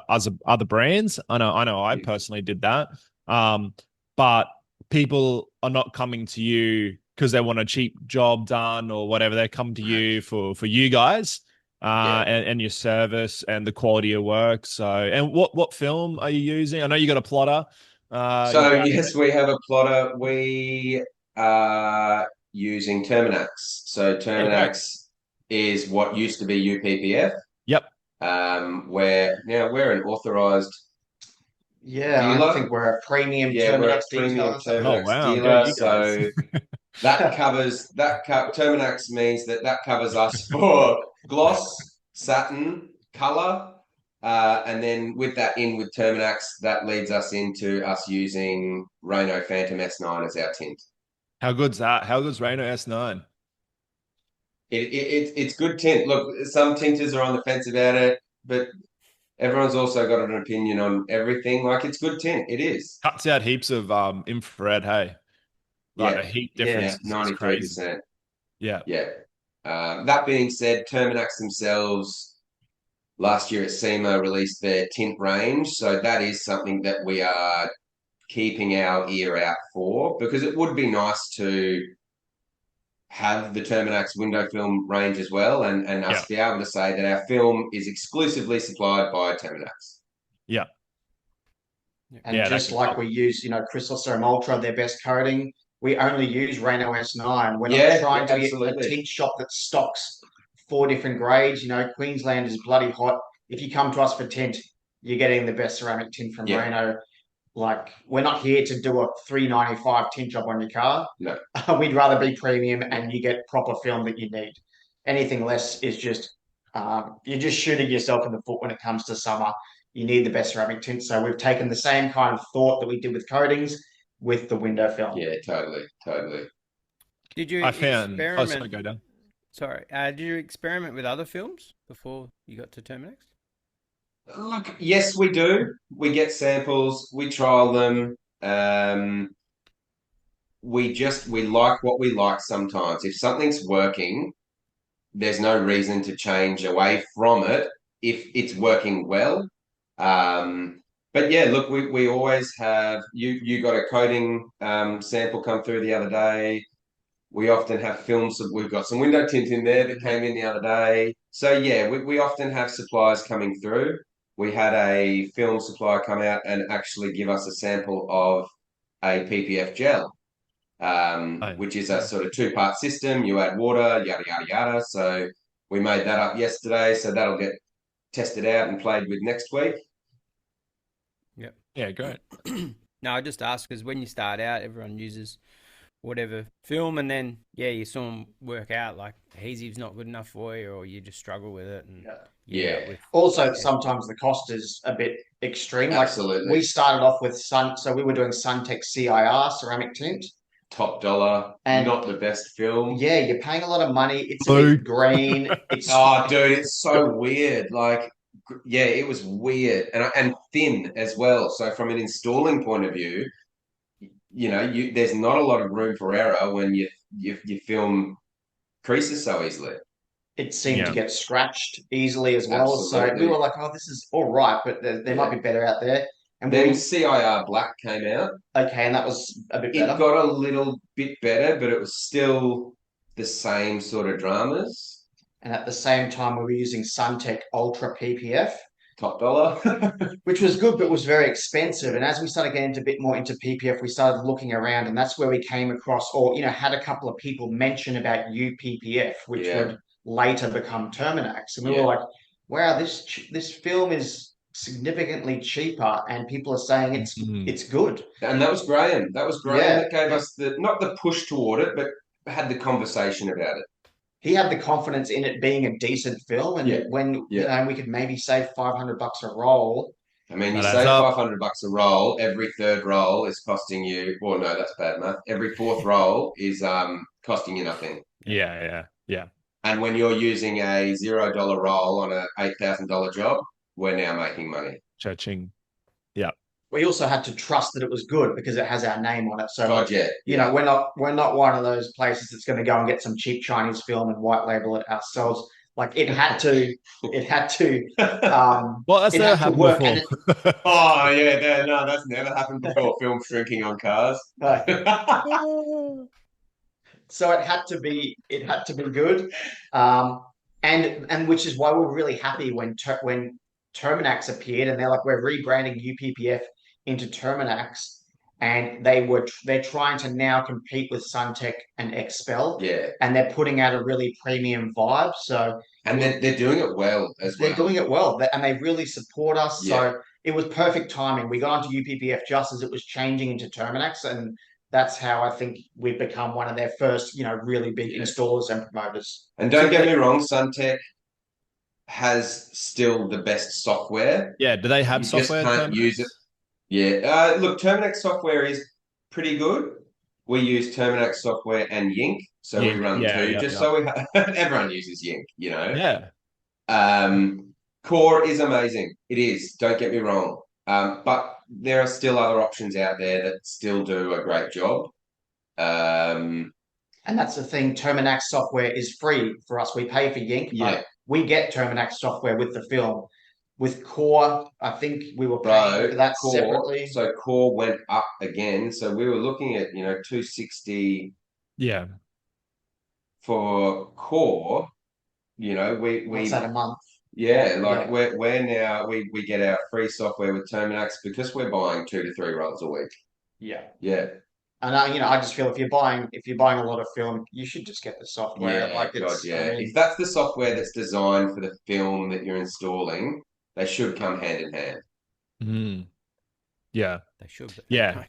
other brands. I know I personally did that. But people are not coming to you because they want a cheap job done or whatever. They come to you for you guys. And your service and the quality of work. So, and what film are you using? I know you got a plotter. Yes, we have a plotter. We are using Terminax. So Terminax is what used to be UPPF. Yep. We're an authorized dealer. I think we're a premium We're a Terminax premium detailer. Terminax Oh, wow. dealer. Go you guys. So that covers Terminax means that covers us for gloss, satin, color. And then with that in with Terminax, that leads us into us using Renault Phantom S9 as our tint. How good's that? How good's Renault S9? It's good tint. Look, some tinters are on the fence about it, but everyone's also got an opinion on everything. Like, it's good tint. It is. Cuts out heaps of infrared, hey? Like the heat difference is 93%. crazy. Yeah. Yeah. That being said, Terminax themselves last year at SEMA released their tint range. So that is something that we are keeping our ear out for, because it would be nice to have the Terminax window film range as well, and us be able to say that our film is exclusively supplied by Terminax. Yeah. And just like we use, Crystal Serum Ultra, their best coating, we only use Renault S9. We're not trying to be a tint shop that stocks 4 different grades. Queensland is bloody hot. If you come to us for tint, you're getting the best ceramic tint from Renault. Like, we're not here to do a $395 tint job on your car. No. We'd rather be premium and you get proper film that you need. Anything less is just, you're just shooting yourself in the foot when it comes to summer. You need the best ceramic tint. So we've taken the same kind of thought that we did with coatings with the window film. Yeah, totally. Did you experiment? Go down. Sorry, did you experiment with other films before you got to Terminax? Look, yes, we do. We get samples, we trial them. we like what we like sometimes. If something's working, there's no reason to change away from it if it's working well. But yeah, look, we always have you got a coating sample come through the other day. We often have films. We've got some window tint in there that came in the other day. So yeah, we often have suppliers coming through. We had a film supplier come out and actually give us a sample of a PPF gel, which is a sort of two-part system. You add water, yada, yada, yada. So we made that up yesterday. So that'll get tested out and played with next week. Yep. Yeah, great. No, I just asked because when you start out, everyone uses whatever film, and then you saw them work out like adhesive's not good enough for you, or you just struggle with it. And Also, sometimes the cost is a bit extreme. Absolutely. Like we started off with so we were doing Suntech CIR ceramic tint. Top dollar, and not the best film. Yeah, you're paying a lot of money. It's a bit green. It's dude, it's so weird. Like, yeah, it was weird and thin as well. So from an installing point of view, there's not a lot of room for error when you film creases so easily. It seemed to get scratched easily as well. Absolutely. So we were like, oh, this is all right, but there might be better out there. And then CIR Black came out. Okay, and that was a bit better. It got a little bit better, but it was still the same sort of dramas. And at the same time, we were using Suntech Ultra PPF. Top dollar. Which was good, but was very expensive. And as we started getting a bit more into PPF, we started looking around, and that's where we came across, or had a couple of people mention about UPPF, which would later become Terminax. And we were like, wow, this film is significantly cheaper, and people are saying it's good. And that was Graham. That gave us not the push toward it, but had the conversation about it. He had the confidence in it being a decent film, and when we could maybe save $500 a roll. I mean, you save $500 a roll. Every third roll is costing you. Well, no, that's bad math. Every fourth roll is costing you nothing. Yeah. And when you're using a $0 roll on a $8,000 job, we're now making money. Cha-ching. Yeah. We also had to trust that it was good because it has our name on it. So, we're not one of those places that's going to go and get some cheap Chinese film and white label it ourselves. Like it had to. Well, that's never happened before. Oh yeah, no, that's never happened before. Film shrinking on cars. So it had to be good, and which is why we're really happy when Terminax appeared, and they're like, we're rebranding UPPF into Terminax, and they're trying to now compete with Suntech and Expel, and they're putting out a really premium vibe. So and they're doing it well as well. They're doing it well, and they really support us. Yeah. So it was perfect timing. We got onto UPPF just as it was changing into Terminax, and that's how I think we've become one of their first, really big installers and promoters. And don't get me wrong, Suntech has still the best software. Yeah, do they have software? You just can't use it. Yeah, look, Terminax software is pretty good. We use Terminax software and Yink, so we run two. So we everyone uses Yink, Yeah. Core is amazing. It is. Don't get me wrong. But there are still other options out there that still do a great job. And that's the thing. Terminax software is free for us. We pay for Yink, but we get Terminax software with the film. With Core, I think we were paying for that separately. So Core went up again. So we were looking at $260. Yeah. For Core, we what's that a month? Yeah, we're now we get our free software with Terminax because we're buying 2 to 3 rolls a week. Yeah. And I just feel if you're buying a lot of film, you should just get the software. If that's the software that's designed for the film that you're installing, they should come hand in hand. Mm. Yeah, they should. Yeah,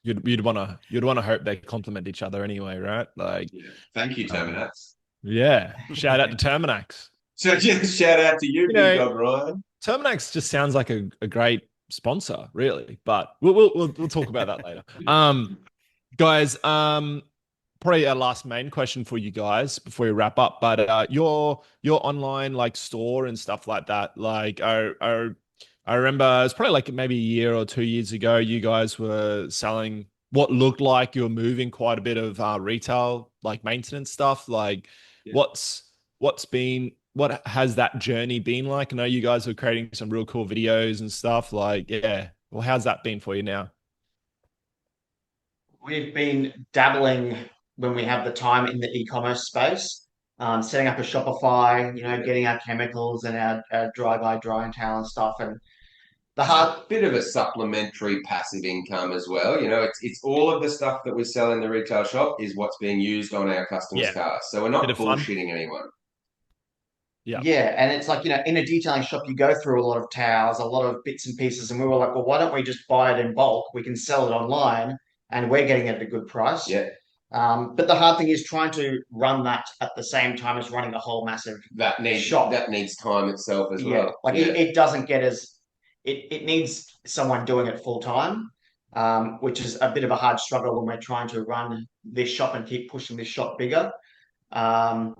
you'd want to hope they complement each other anyway, right? Like, thank you, Terminax. Yeah, shout out to Terminax. So just shout out to you, big dog Ryan. Terminax just sounds like a great sponsor, really, but we'll talk about that later. Guys, probably our last main question for you guys before we wrap up, but your online store and stuff like that, I remember it's probably maybe a year or 2 years ago, you guys were selling what looked like you were moving quite a bit of retail, like maintenance stuff. Like, Yeah. what has that journey been like? I know you guys are creating some real cool videos and stuff. Like, yeah. Well, how's that been for you now? We've been dabbling when we have the time in the e-commerce space, setting up a Shopify, getting our chemicals and our dry guy drying towel and stuff. And the It's hard, a bit of a supplementary passive income as well. It's all of the stuff that we sell in the retail shop is what's being used on our customers' Yeah. cars. So we're Bit not of fun. bullshitting anyone. Yeah. yeah, and it's like, in a detailing shop, you go through a lot of towels, a lot of bits and pieces, and we were like, well, why don't we just buy it in bulk? We can sell it online, and we're getting it at a good price. Yeah. But the hard thing is trying to run that at the same time as running a whole massive shop. That needs time itself as Yeah, well. like it doesn't get as it needs someone doing it full time, which is a bit of a hard struggle when we're trying to run this shop and keep pushing this shop bigger. Um,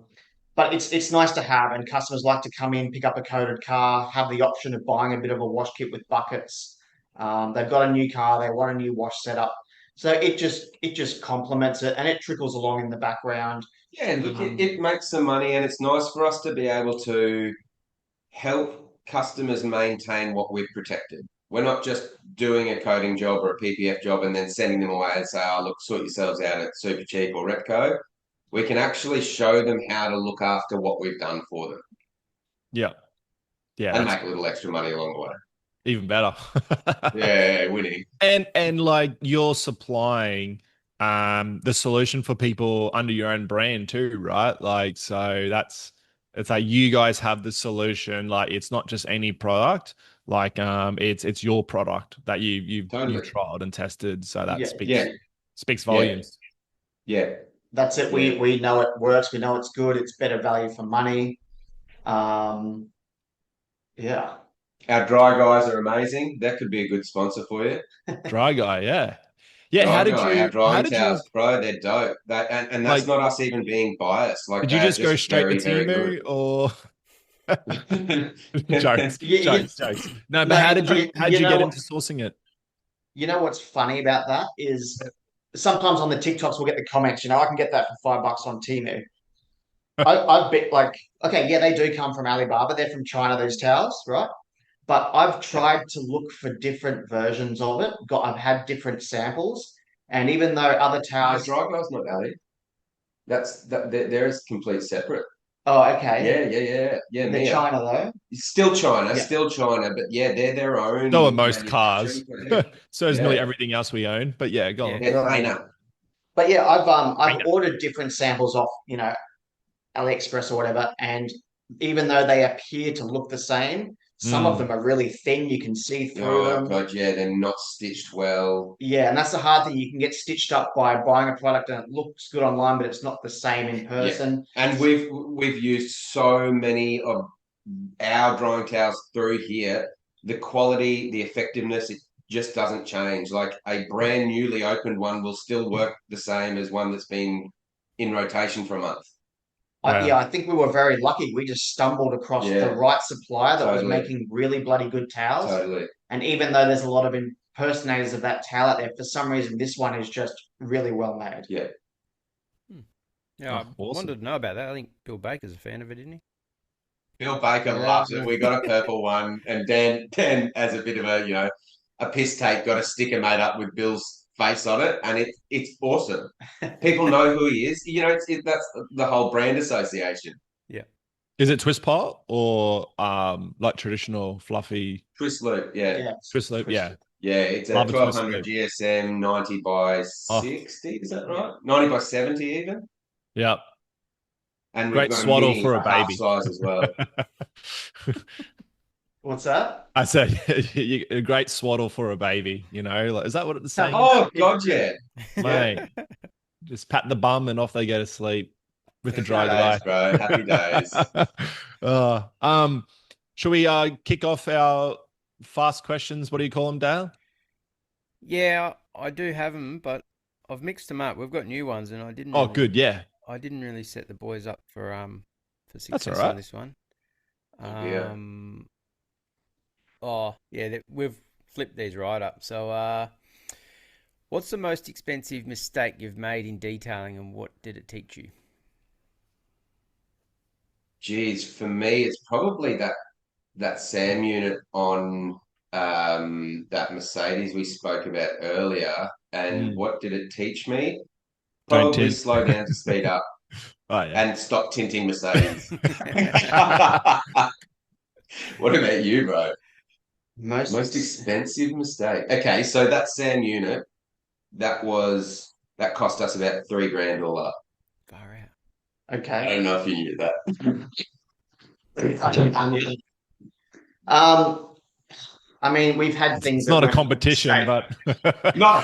but it's nice to have, and customers like to come in, pick up a coated car, have the option of buying a bit of a wash kit with buckets. They've got a new car, they want a new wash setup, so it just complements it, and it trickles along in the background. Yeah, and look, it makes some money, and it's nice for us to be able to help customers maintain what we've protected. We're not just doing a coating job or a PPF job and then sending them away and say, oh, look, sort yourselves out at Super Cheap or Repco. We can actually show them how to look after what we've done for them Yeah. Yeah. and That's make a little extra money along the way. even better. Yeah, winning. And like you're supplying the solution for people under your own brand too, right? Like so it's like you guys have the solution. Like it's not just any product. Like it's your product that you've Totally. trialed and tested. So that Yeah, speaks Yeah, volumes. yeah. that's it. Yeah. We know it works. We know it's good. It's better value for money. Um, yeah. Our dry guys are amazing. That could be a good sponsor for you. Dry guy, yeah. Yeah, Dry guy, our how drying did you towels, bro, they're dope. And that's like not us even being biased. Like did you they're just go just straight to very, very good. Timu or jokes, You, you, jokes. No, but no, how did you get into sourcing it? you know what's funny about that is sometimes on the TikToks we'll get the comments. I can get that for $5 on Temu. I've bet like, okay, yeah, they do come from Alibaba. They're from China, those towels, right? But I've tried to look for different versions of it. I've had different samples, and even though other No, towels, dry guy's not Ali. There is complete separate. oh, okay, Yeah. they're Mia. China though. Still China, but yeah, they're their So are own most cars. manufacturing. So is nearly Yeah, everything else we own. But yeah, go on. they're China. But yeah, I I've know. ordered different samples off AliExpress or whatever, and even though they appear to look the same, some of Mm, them are really thin. You can see through Oh them. God, yeah, they're not stitched well. Yeah, and that's the hard thing. You can get stitched up by buying a product and it looks good online, but it's not the same in Yeah, person. and we've used so many of our drying towels through here. The quality, the effectiveness, it just doesn't change. Like a brand newly opened one will still work the same as one that's been in rotation for a month. wow. I think we were very lucky. We just stumbled across the Yeah, right supplier that was totally, making really bloody good towels. totally. And even though there's a lot of impersonators of that towel out there, for some reason this one is just really well made. Yeah. Yeah, I Oh, awesome. wanted to know about that. I think Bill Baker's a fan of it, isn't he? Bill Baker Yeah. loves it. We got a purple one, and Dan as a bit of a piss take, got a sticker made up with Bill's face on it, and it's awesome. People know who he is. That's the whole brand association. Yeah. Is it twist pot or like traditional fluffy Twist loop, yeah. Yeah. twist loop? Yeah. Yeah, it's a Love a twist 1200 loop. GSM 90 by Oh, 60, is that right? 90 by 70 even. yeah. And we've Great got a swaddle mini for a half baby. size as well. What's that? I said a great swaddle for a baby, like, is that what it's saying? Oh, God, yeah. Mate, just pat the bum and off they go to sleep with the dry Happy guy. days, bro. Happy days. Shall we kick off our fast questions? What do you call them, Dale? Yeah, I do have them, but I've mixed them up. We've got new ones, and I didn't. Oh, really, good, yeah. I didn't really set the boys up for That's success all right. on this one. Yeah. Oh yeah, we've flipped these right up. So, What's the most expensive mistake you've made in detailing, and what did it teach you? Geez, for me, it's probably that SAM unit on that Mercedes we spoke about earlier. And Mm. what did it teach me? Don't Probably tint. slow down to speed up Oh yeah. and stop tinting Mercedes. What about you, bro? Most expensive mistake. Okay, so that SAM unit, that cost us about $3,000 all up. Far out. I Okay. don't know if you knew that. I mean, we've had things It's that not a went competition, but No.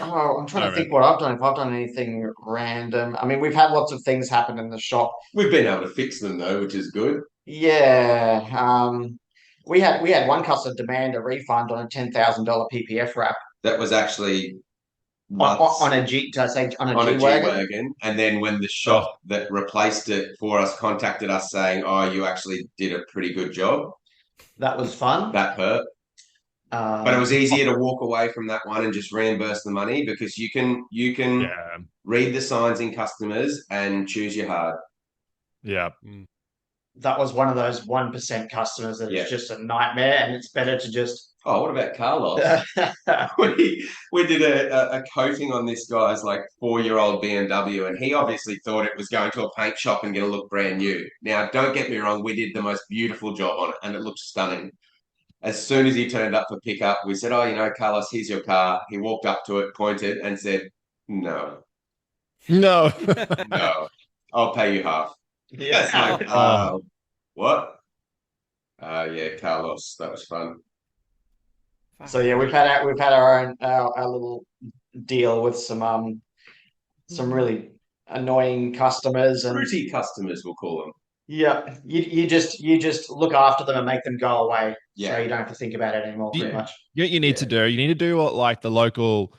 Oh, I'm trying to Sorry, think what I've done. If I've done anything random. I mean, we've had lots of things happen in the shop. We've been able to fix them though, which is good. Yeah. We had one customer demand a refund on a $10,000 PPF wrap That was actually on, nuts on a G. Did I say on a on a G-Wagon? G-Wagon. And then when the oh, shop that replaced it for us contacted us saying, "Oh, you actually did a pretty good job," That was fun. that hurt. But it was easier to walk away from that one and just reimburse the money because you can yeah, read the signs in customers and choose your hard. yeah. That was one of those 1% customers that Yeah. is just a nightmare, and it's better to just. Oh, what about Carlos? We did a coating on this guy's like 4-year-old BMW, and he obviously thought it was going to a paint shop and going to look brand new. Now, don't get me wrong, we did the most beautiful job on it, and it looked stunning. As soon as he turned up for pickup, we said, "Oh, Carlos, here's your car." He walked up to it, pointed, and said, "No, No. no, I'll pay you half." It's Yeah. like, Oh. what? Yeah, Carlos, that was fun. So yeah, we've had our own our little deal with some really annoying customers, and Fruity customers, we'll call them. yeah, you just look after them and make them go away, so Yeah. you don't have to think about it anymore, Do pretty you, much. what you need to do? You need to do what like the local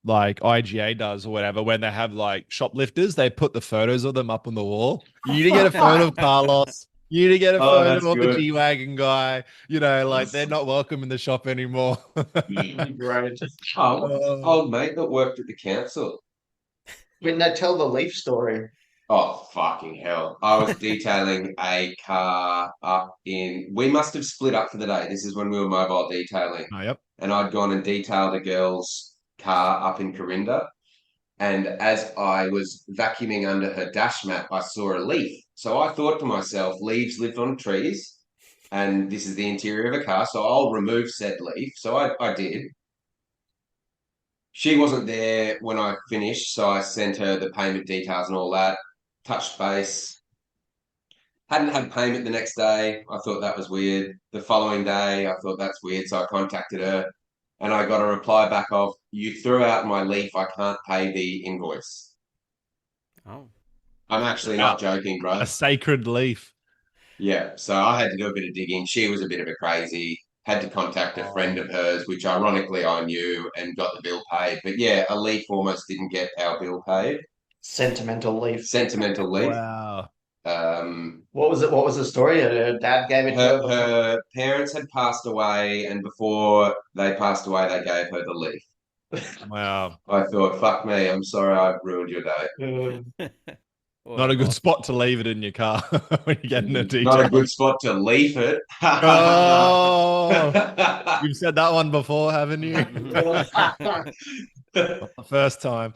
like IGA does or whatever, when they have like shoplifters, they put the photos of them up on the wall. You need to get a photo of Carlos. You need to get a Oh, that's photo of the good. G-Wagon guy. Like they're not welcome in the shop anymore. Great. Oh, old mate that worked at the council. When they tell the Leaf story, Oh, fucking hell. I was detailing a car up in, we must have split up for the day. This is when we were mobile detailing. Oh, yep. And I'd gone and detailed a girl's car up in Corinda. And as I was vacuuming under her dash mat, I saw a leaf. So I thought to myself, leaves live on trees, and this is the interior of a car, so I'll remove said leaf. So I did. She wasn't there when I finished, so I sent her the payment details and all that. Touched base. Hadn't had payment the next day. I thought that was weird. The following day, I thought that's weird, so I contacted her, and I got a reply back of, "You threw out my leaf. I can't pay the invoice." Oh, I'm actually not joking, bro. A sacred leaf. Yeah, so I had to do a bit of digging. She was a bit of a crazy. Had to contact a friend of hers, which ironically I knew, and got the bill paid. But yeah, a leaf almost didn't get our bill paid. sentimental Leaf. Sentimental leaf. Wow. What was it? What was the story? Her dad gave it to her. Her parents had passed away, and before they passed away, they gave her the leaf. Wow. I thought, fuck me, I'm sorry I've ruined your day. Not a good spot to leave it in your car when you're getting a Not detail. a good spot to leaf it. Oh, you've said that one before, haven't you? Not the first time.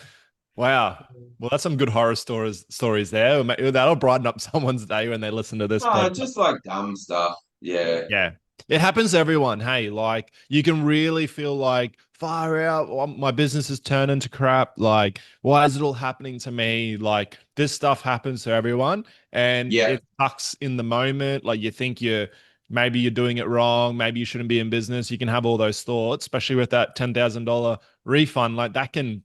Wow. Well, that's some good horror stories there. That'll brighten up someone's day when they listen to this. Oh, just like dumb stuff. Yeah. Yeah. It happens to everyone. Hey, like you can really feel like far out. My business is turning to crap. Like, why is it all happening to me? Like, this stuff happens to everyone, and Yeah. it sucks in the moment. Like, you think maybe you're doing it wrong. Maybe you shouldn't be in business. You can have all those thoughts, especially with that $10,000 refund. Like that can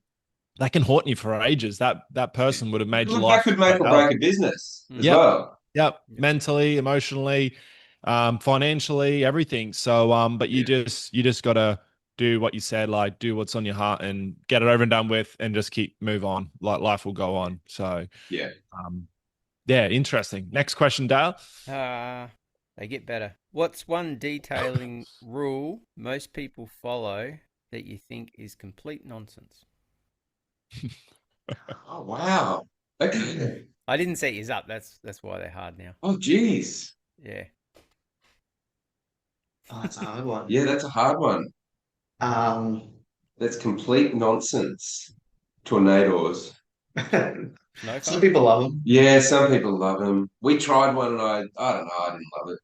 haunt you for ages. That person would have made your Look, life. that could make or break a business as Yep. well. Yep. Mentally, emotionally, financially, everything. So, but you just gotta do what you said, like do what's on your heart and get it over and done with, and just move on. Like life will go on. So, Yeah. yeah, interesting. Next question, Dale. They get better. What's one detailing rule most people follow that you think is complete nonsense? Oh wow. Okay. I didn't set yours up. That's why they're hard now. Oh geez. Yeah. Oh, that's a hard one. Yeah, that's a hard one. Um, That's complete nonsense. Tornadoes. No some fun? people love them. Yeah, some people love them. We tried one and I don't know, I didn't love it.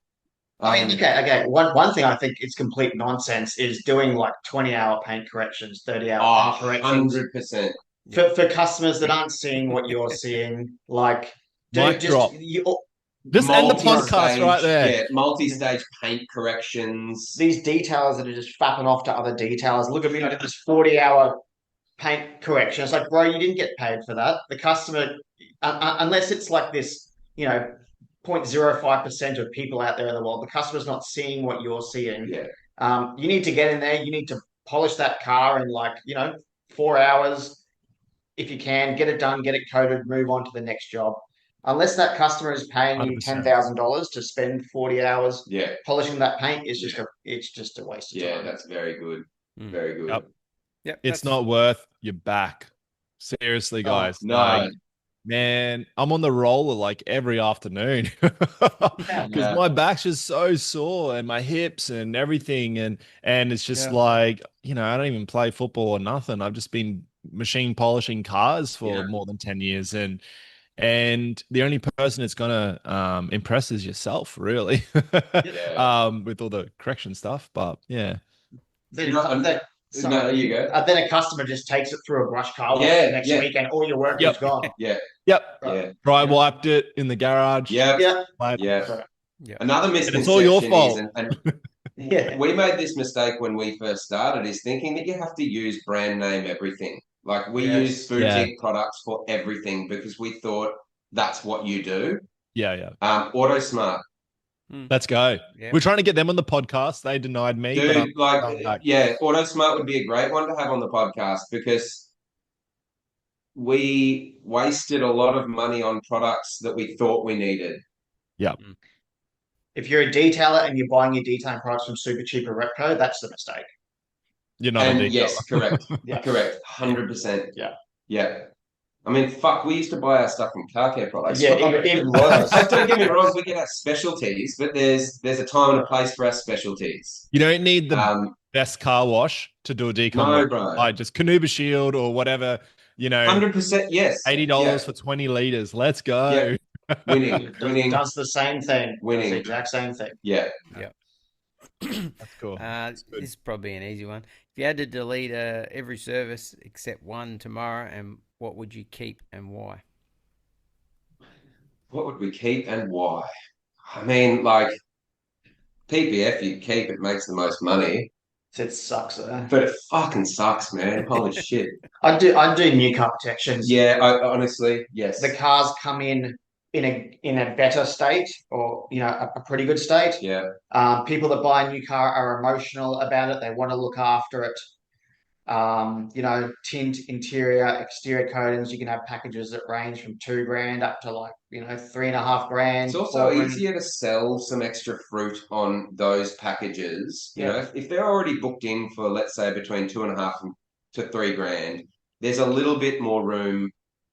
I mean, okay. One thing I think is complete nonsense is doing like 20-hour paint corrections, 30-hour Oh, paint corrections 100%. for customers that aren't seeing what you're seeing. Like, Mic dude, drop. you, Just end the Multi-stage, podcast right there. yeah, multi-stage paint corrections. these detailers that are just fapping off to other detailers. Look at me, I did this 40-hour paint correction. It's like, bro, you didn't get paid for that. The customer, unless it's like this, 0.05% of people out there in the world, the customer's not seeing what you're seeing. Yeah. You need to get in there. You need to polish that car in 4 hours if you can. Get it done, get it coated, move on to the next job. Unless that customer is paying you 100%. $10,000 to spend 40 hours Yeah. polishing that paint, it's just a waste of Yeah, time. that's very good. Mm. Very good. Yep. Yep. It's not worth your back. Seriously, guys. no. Like, man, I'm on the roller like every afternoon because Yeah. my back's just so sore and my hips and everything. And it's just Yeah. like, I don't even play football or nothing. I've just been machine polishing cars for Yeah. more than 10 years. And the only person it's gonna impress is yourself, really. Yeah. With all the correction stuff. But yeah. Then, No, then, No, you go. then a customer just takes it through a brush car wash Yeah, the next yeah. week, and all your work Yep. is gone. Yeah. Yep. Yeah. Dry wiped it in the garage. Yeah. Yeah, Like, Yeah. Yeah. Another And misconception it's all your is, fault. and yeah. we made this mistake when we first started, is thinking that you have to use brand name everything. Like we Yes. use boutique products for everything because we thought that's what you do. Yeah. AutoSmart. Let's go. Yeah. We're trying to get them on the podcast. They denied me. but I'm Dude, coming back. yeah, AutoSmart would be a great one to have on the podcast because we wasted a lot of money on products that we thought we needed. Yeah. If you're a detailer and you're buying your detailing products from Super Cheap or Repco, that's the mistake. You're not a And detailer. yes, correct. Yeah. Correct. 100%. Yeah. Yeah. I mean, fuck, we used to buy our stuff from car care products. Yeah, even worse. Don't get me wrong, we get our specialties, but there's a time and a place for our specialties. You don't need the best car wash to do a decon. No, bro. Like just Canuba Shield or whatever, 100%, yes. $80 for 20 liters. Let's go. Yeah. Winning. Does the same thing. Winning. Does the exact same thing. Yeah. That's cool. This is probably an easy one. If you had to delete every service except one tomorrow, and what would you keep and why? What would we keep and why? I mean, like, PPF you keep, it makes the most money. It sucks though. But it fucking sucks, man. Holy shit. I do new car protections. Yeah, honestly, yes. The cars come in a better state, or a pretty good state. Yeah. People that buy a new car are emotional about it. They want to look after it. Tint, interior, exterior coatings. You can have packages that range from $2,000 up to $3,500. It's also easier to sell some extra fruit on those packages. You know, if they're already booked in for, let's say, between $2,500 to $3,000, there's a little bit more room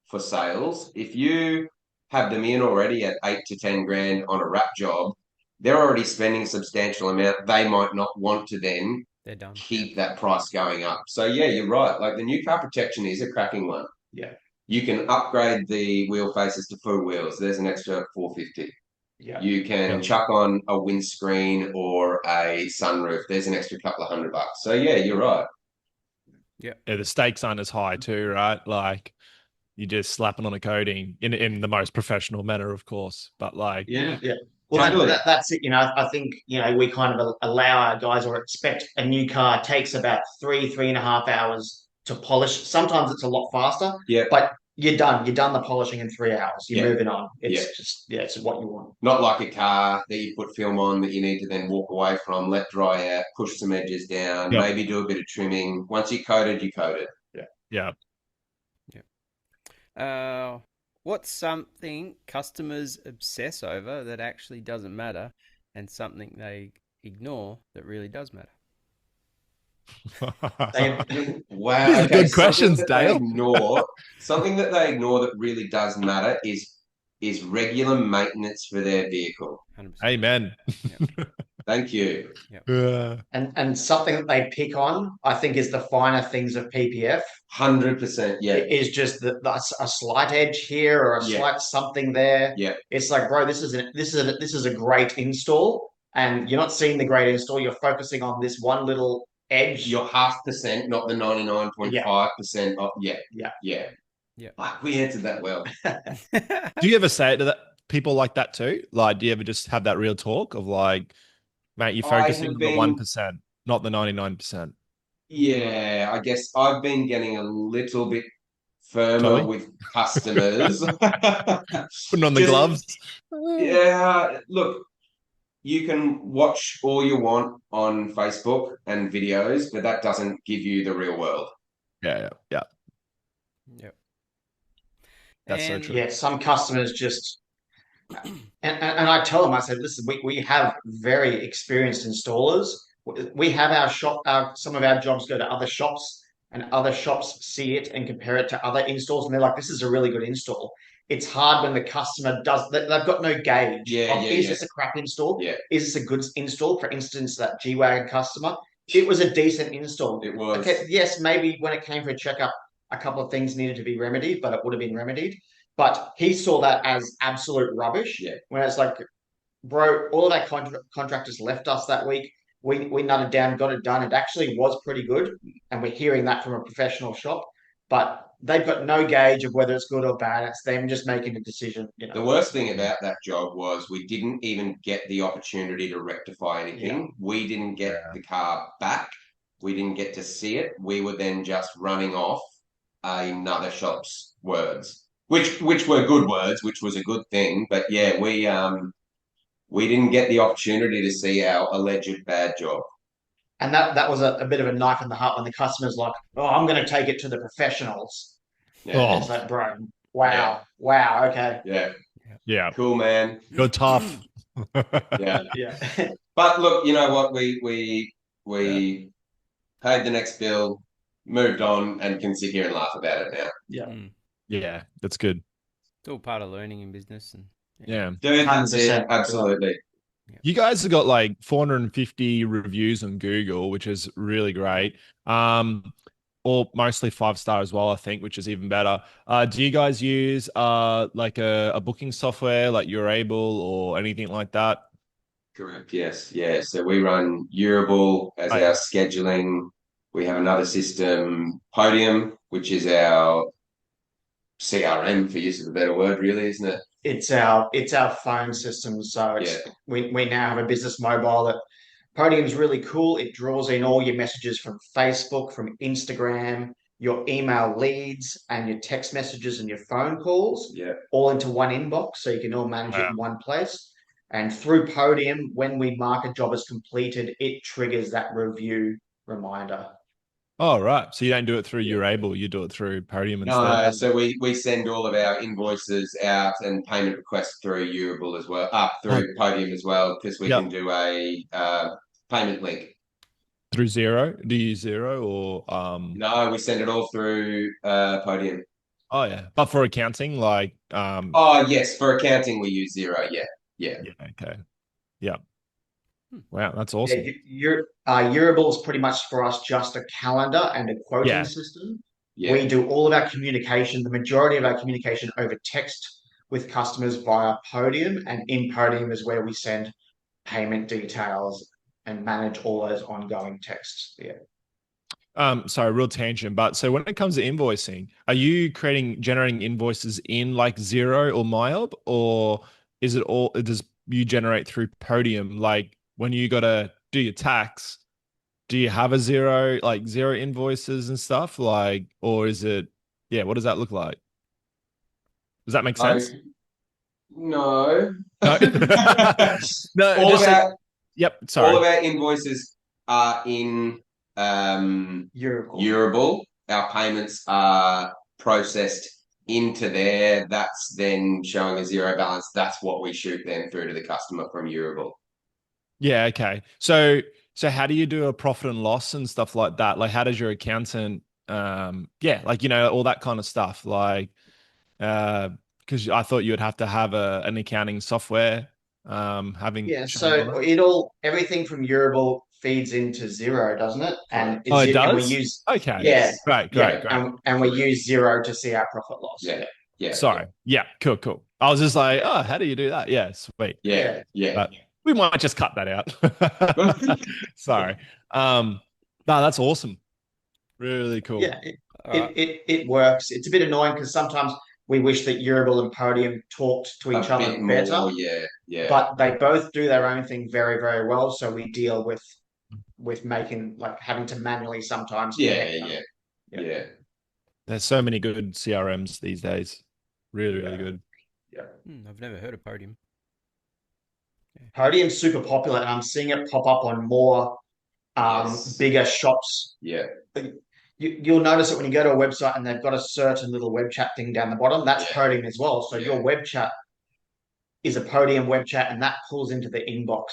for sales. If you have them in already at $8,000 to $10,000 on a wrap job, they're already spending a substantial amount. They might not want to then They're done. keep that price going up. So yeah, you're right. Like the new car protection is a cracking one. Yeah. You can upgrade the wheel faces to full wheels. There's an extra $450. Yeah. You can chuck on a windscreen or a sunroof. There's an extra couple of $100. So yeah, you're right. Yeah, the stakes aren't as high too, right? Like you just slapping on a coating in the most professional manner, of course. But like, Yeah. Well, Totally. that's it. I think, we kind of allow our guys, or expect a new car takes about 3.5 hours to polish. Sometimes it's a lot faster. Yeah. But you're done. You're done the polishing in 3 hours. You're moving on. It's just, it's what you want. Not like a car that you put film on that you need to then walk away from, let dry out, push some edges down, maybe do a bit of trimming. Once you're coated, you're coated. Yeah. What's something customers obsess over that actually doesn't matter, and something they ignore that really does matter? Wow. These are Okay. good questions, Dale. Something that they ignore that really does matter is regular maintenance for their vehicle. 100%. Amen. Thank you. And something that they pick on, I think, is the finer things of PPF. 100%. Yeah. It is just a slight edge here or a slight something there. Yeah. It's like, bro, this is a great install, and you're not seeing the great install. You're focusing on this one little edge. You're 0.5%, not the 99.5% of yeah. Fuck, we answered that well. Do you ever say it to people like that too? Like, do you ever just have that real talk of like, mate, you're focusing on the 1%, not the 99%? Yeah, I guess I've been getting a little bit firmer with customers. Putting on the gloves. Yeah, look, you can watch all you want on Facebook and videos, but that doesn't give you the real world. Yeah. Yep. That's so true. Yeah, some customers just and I tell them, I said, listen, we have very experienced installers. We have our shop, some of our jobs go to other shops, and other shops see it and compare it to other installs, and they're like, this is a really good install. It's hard when the customer they've got no gauge is this a crap install? Yeah. Is this a good install? For instance, that G-Wagon customer, it was a decent install. It was. Okay, yes, maybe when it came for a checkup, a couple of things needed to be remedied, but it would have been remedied. But he saw that as absolute rubbish. Yeah. When it's like, bro, all of our contractors left us that week. We nutted down, got it done. It actually was pretty good. And we're hearing that from a professional shop. But they've got no gauge of whether it's good or bad. It's them just making a decision. You know? The worst thing about that job was we didn't even get the opportunity to rectify anything. Yeah. We didn't get the car back. We didn't get to see it. We were then just running off another shop's words. Which were good words, which was a good thing. But yeah, we didn't get the opportunity to see our alleged bad job. And that was a bit of a knife in the heart when the customer's like, oh, I'm going to take it to the professionals. Yeah. It's like, bro, wow, okay. Yeah. Cool, man. You're tough. Yeah. But look, you know what? We paid the next bill, moved on, and can sit here and laugh about it now. Yeah. Yeah, that's good. It's all part of learning in business. And Yeah. Dude, that's it. Absolutely. You guys have got like 450 reviews on Google, which is really great. Or mostly 5-star as well, I think, which is even better. Do you guys use like a booking software like You're Able or anything like that? Correct. Yes. Yeah. So we run Urable as our scheduling. We have another system, Podium, which is our CRM, for use of a better word, really, isn't it? It's our phone system. So we now have a business mobile that Podium's really cool. It draws in all your messages from Facebook, from Instagram, your email leads, and your text messages and your phone calls, all into one inbox, so you can all manage it in one place. And through Podium, when we mark a job as completed, it triggers that review reminder. Oh, right. So you don't do it through You're Able, you do it through Podium instead. No, so we send all of our invoices out and payment requests through Urable as well, through Podium as well, because we can do a payment link. Through Xero? Do you use Xero or No, we send it all through Podium. Oh yeah. But for accounting, like Oh yes, for accounting we use Xero, yeah. Okay. Yeah. Wow, that's awesome. Urable is pretty much for us just a calendar and a quoting system. Yeah. We do all of our communication, the majority of our communication over text with customers via Podium, and in Podium is where we send payment details and manage all those ongoing texts. Sorry, real tangent, but so when it comes to invoicing, are you generating invoices in like Xero or MyOb, or is it all, does you generate through Podium? Like when you got to do your tax, do you have a Xero invoices and stuff, like, or is it, what does that look like? Does that make sense? No. No. Sorry. All of our invoices are in Urable. Our payments are processed into there. That's then showing a zero balance. That's what we shoot then through to the customer from Urable. Yeah. Okay. So how do you do a profit and loss and stuff like that? Like, how does your accountant, yeah, like, all that kind of stuff, like, because I thought you would have to have an accounting software, having Yeah, showing all so that. everything from Eurable feeds into Zero, doesn't it? Correct. Oh, it And we does? use Okay. yeah, Yes. Great, yeah, great, great. and we use Zero to see our profit loss. Yeah. Yeah. Sorry. Yeah, cool, cool. I was just like, oh, how do you do that? Yeah, sweet. Yeah. Yeah. But we might just cut that Yeah. out. Sorry. No, that's awesome. Really cool. Yeah, All right. it works. It's a bit annoying because sometimes we wish that Eurable and Podium talked to each A other bit better, more. Yeah. Yeah. but they both do their own thing very, very well. So we deal with making like having to manually sometimes Yeah. connect them. Yeah. Yeah. Yeah. There's so many good CRMs these days. Really, really Yeah. good. Yeah. I've never heard of Podium. Podium's super popular, and I'm seeing it pop up on more Yes. bigger shops. Yeah. You'll notice it when you go to a website and they've got a certain little web chat thing down the bottom. That's Yeah. Podium as well. So Yeah. your web chat is a Podium web chat, and that pulls into the inbox.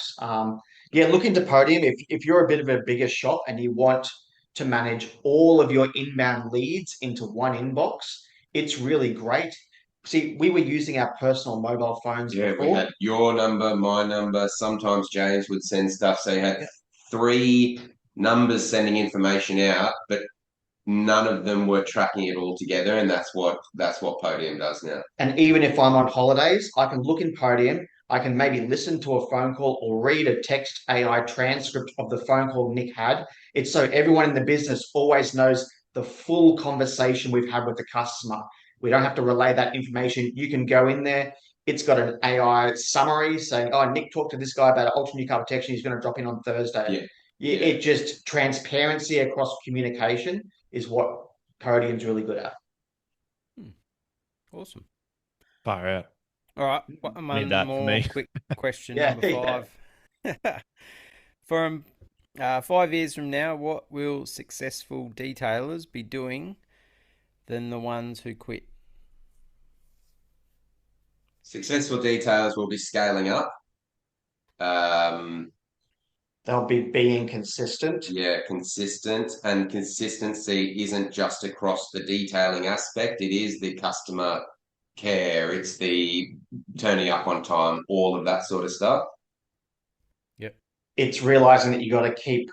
Yeah, look into Podium if you're a bit of a bigger shop and you want to manage all of your inbound leads into one inbox. It's really great. See, we were using our personal mobile phones Yeah, we before. had your number, my number. Sometimes James would send stuff. So you had three numbers sending information out, but none of them were tracking it all together, and that's what Podium does now. And even if I'm on holidays, I can look in Podium. I can maybe listen to a phone call or read a text AI transcript of the phone call Nick had. It's so everyone in the business always knows the full conversation we've had with the customer. We don't have to relay that information. You can go in there. It's got an AI summary saying, "Oh, Nick talked to this guy about an ultra new car protection. He's going to drop in on Thursday." Yeah. Yeah, Yeah. it just transparency across communication is what Podium's really good at. Awesome. Far out. All right. Need One that for more me. quick question, Yeah, number yeah. 5. From 5 years from now, what will successful detailers be doing than the ones who quit? Successful detailers will be scaling up. They'll be being consistent. Yeah, consistent, and consistency isn't just across the detailing aspect. It is the customer care. It's the turning up on time, all of that sort of stuff. Yep. It's realizing that you got to keep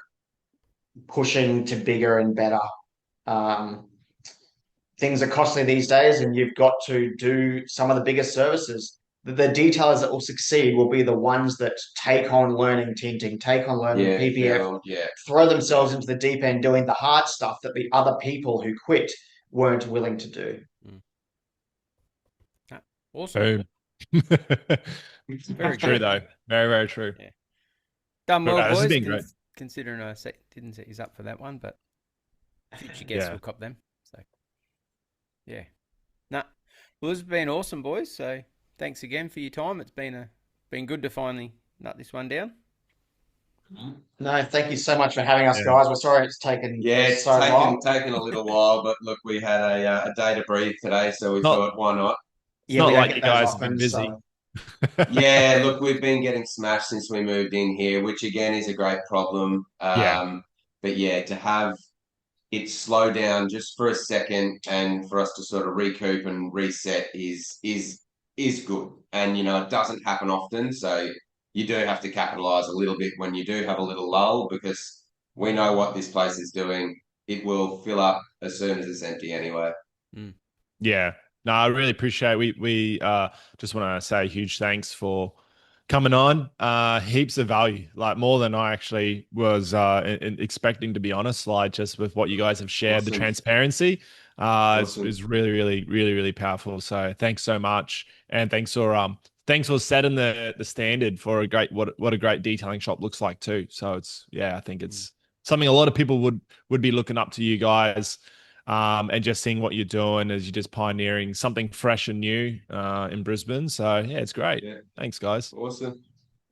pushing to bigger and better. Um, Things are costly these days, and you've got to do some of the biggest services. The detailers that will succeed will be the ones that take on learning tinting, take on learning Yeah, PPF, yeah, throw themselves into the deep end doing the hard stuff that the other people who quit weren't willing to do. Awesome. Boom. Very True good. though. Very, very true. Yeah. Done well, Alright, this has boys. been great. Considering I didn't set you up for that one, but future guests Yeah. will cop them. So, yeah. Nah. Well, this has been awesome, boys. So, thanks again for your time. It's been good to finally nut this one down. No, thank you so much for having us, Yeah. guys. We're sorry it's taken Yeah, it's so long. taken a little while, but look, we had a day to breathe today, so we Not- thought, why not? It's Yeah, not we don't like get you those guys have often, been busy. so Yeah, look, we've been getting smashed since we moved in here, which again is a great problem. Yeah. But yeah, to have it slow down just for a second and for us to sort of recoup and reset is good. And it doesn't happen often, so you do have to capitalize a little bit when you do have a little lull, because we know what this place is doing. It will fill up as soon as it's empty anyway. Yeah. No, I really appreciate it. We just want to say a huge thanks for coming on. Heaps of value, like more than I actually was expecting, to be honest. Like just with what you guys have shared, the Awesome. transparency Awesome. is really, really, really, really powerful. So thanks so much, and thanks for setting the standard for a great what a great detailing shop looks like too. So I think it's something a lot of people would be looking up to you guys. And just seeing what you're doing as you're just pioneering something fresh and new in Brisbane. So yeah, it's great. Yeah. Thanks, guys. Awesome.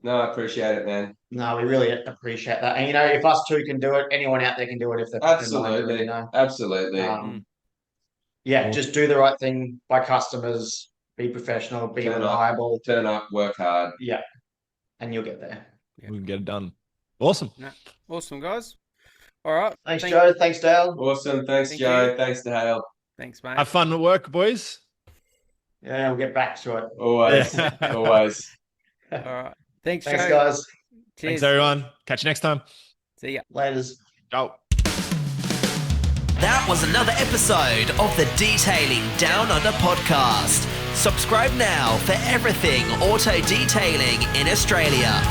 No, I appreciate it, man. no, we really appreciate that. And if us two can do it, anyone out there can do it if they're mind to really Absolutely. know. Absolutely. Yeah, Cool. just do the right thing by customers, be professional, be Turn up. reliable. Turn up, work hard. Yeah, and you'll get there. we can get it done. Awesome. No. Awesome, guys. All right. Thanks, Joe. Thanks, Dale. Awesome. Thanks, Thank Joe. you. Thanks, Dale. Thanks, mate. Have fun at work, boys. Yeah, we'll get back to it. Always. Yeah. Always. All right. Thanks, Thanks, Joe. guys. Thanks, Cheers. everyone. Catch you next time. See ya. Laters. Ciao. That was another episode of the Detailing Down Under podcast. Subscribe now for everything auto detailing in Australia.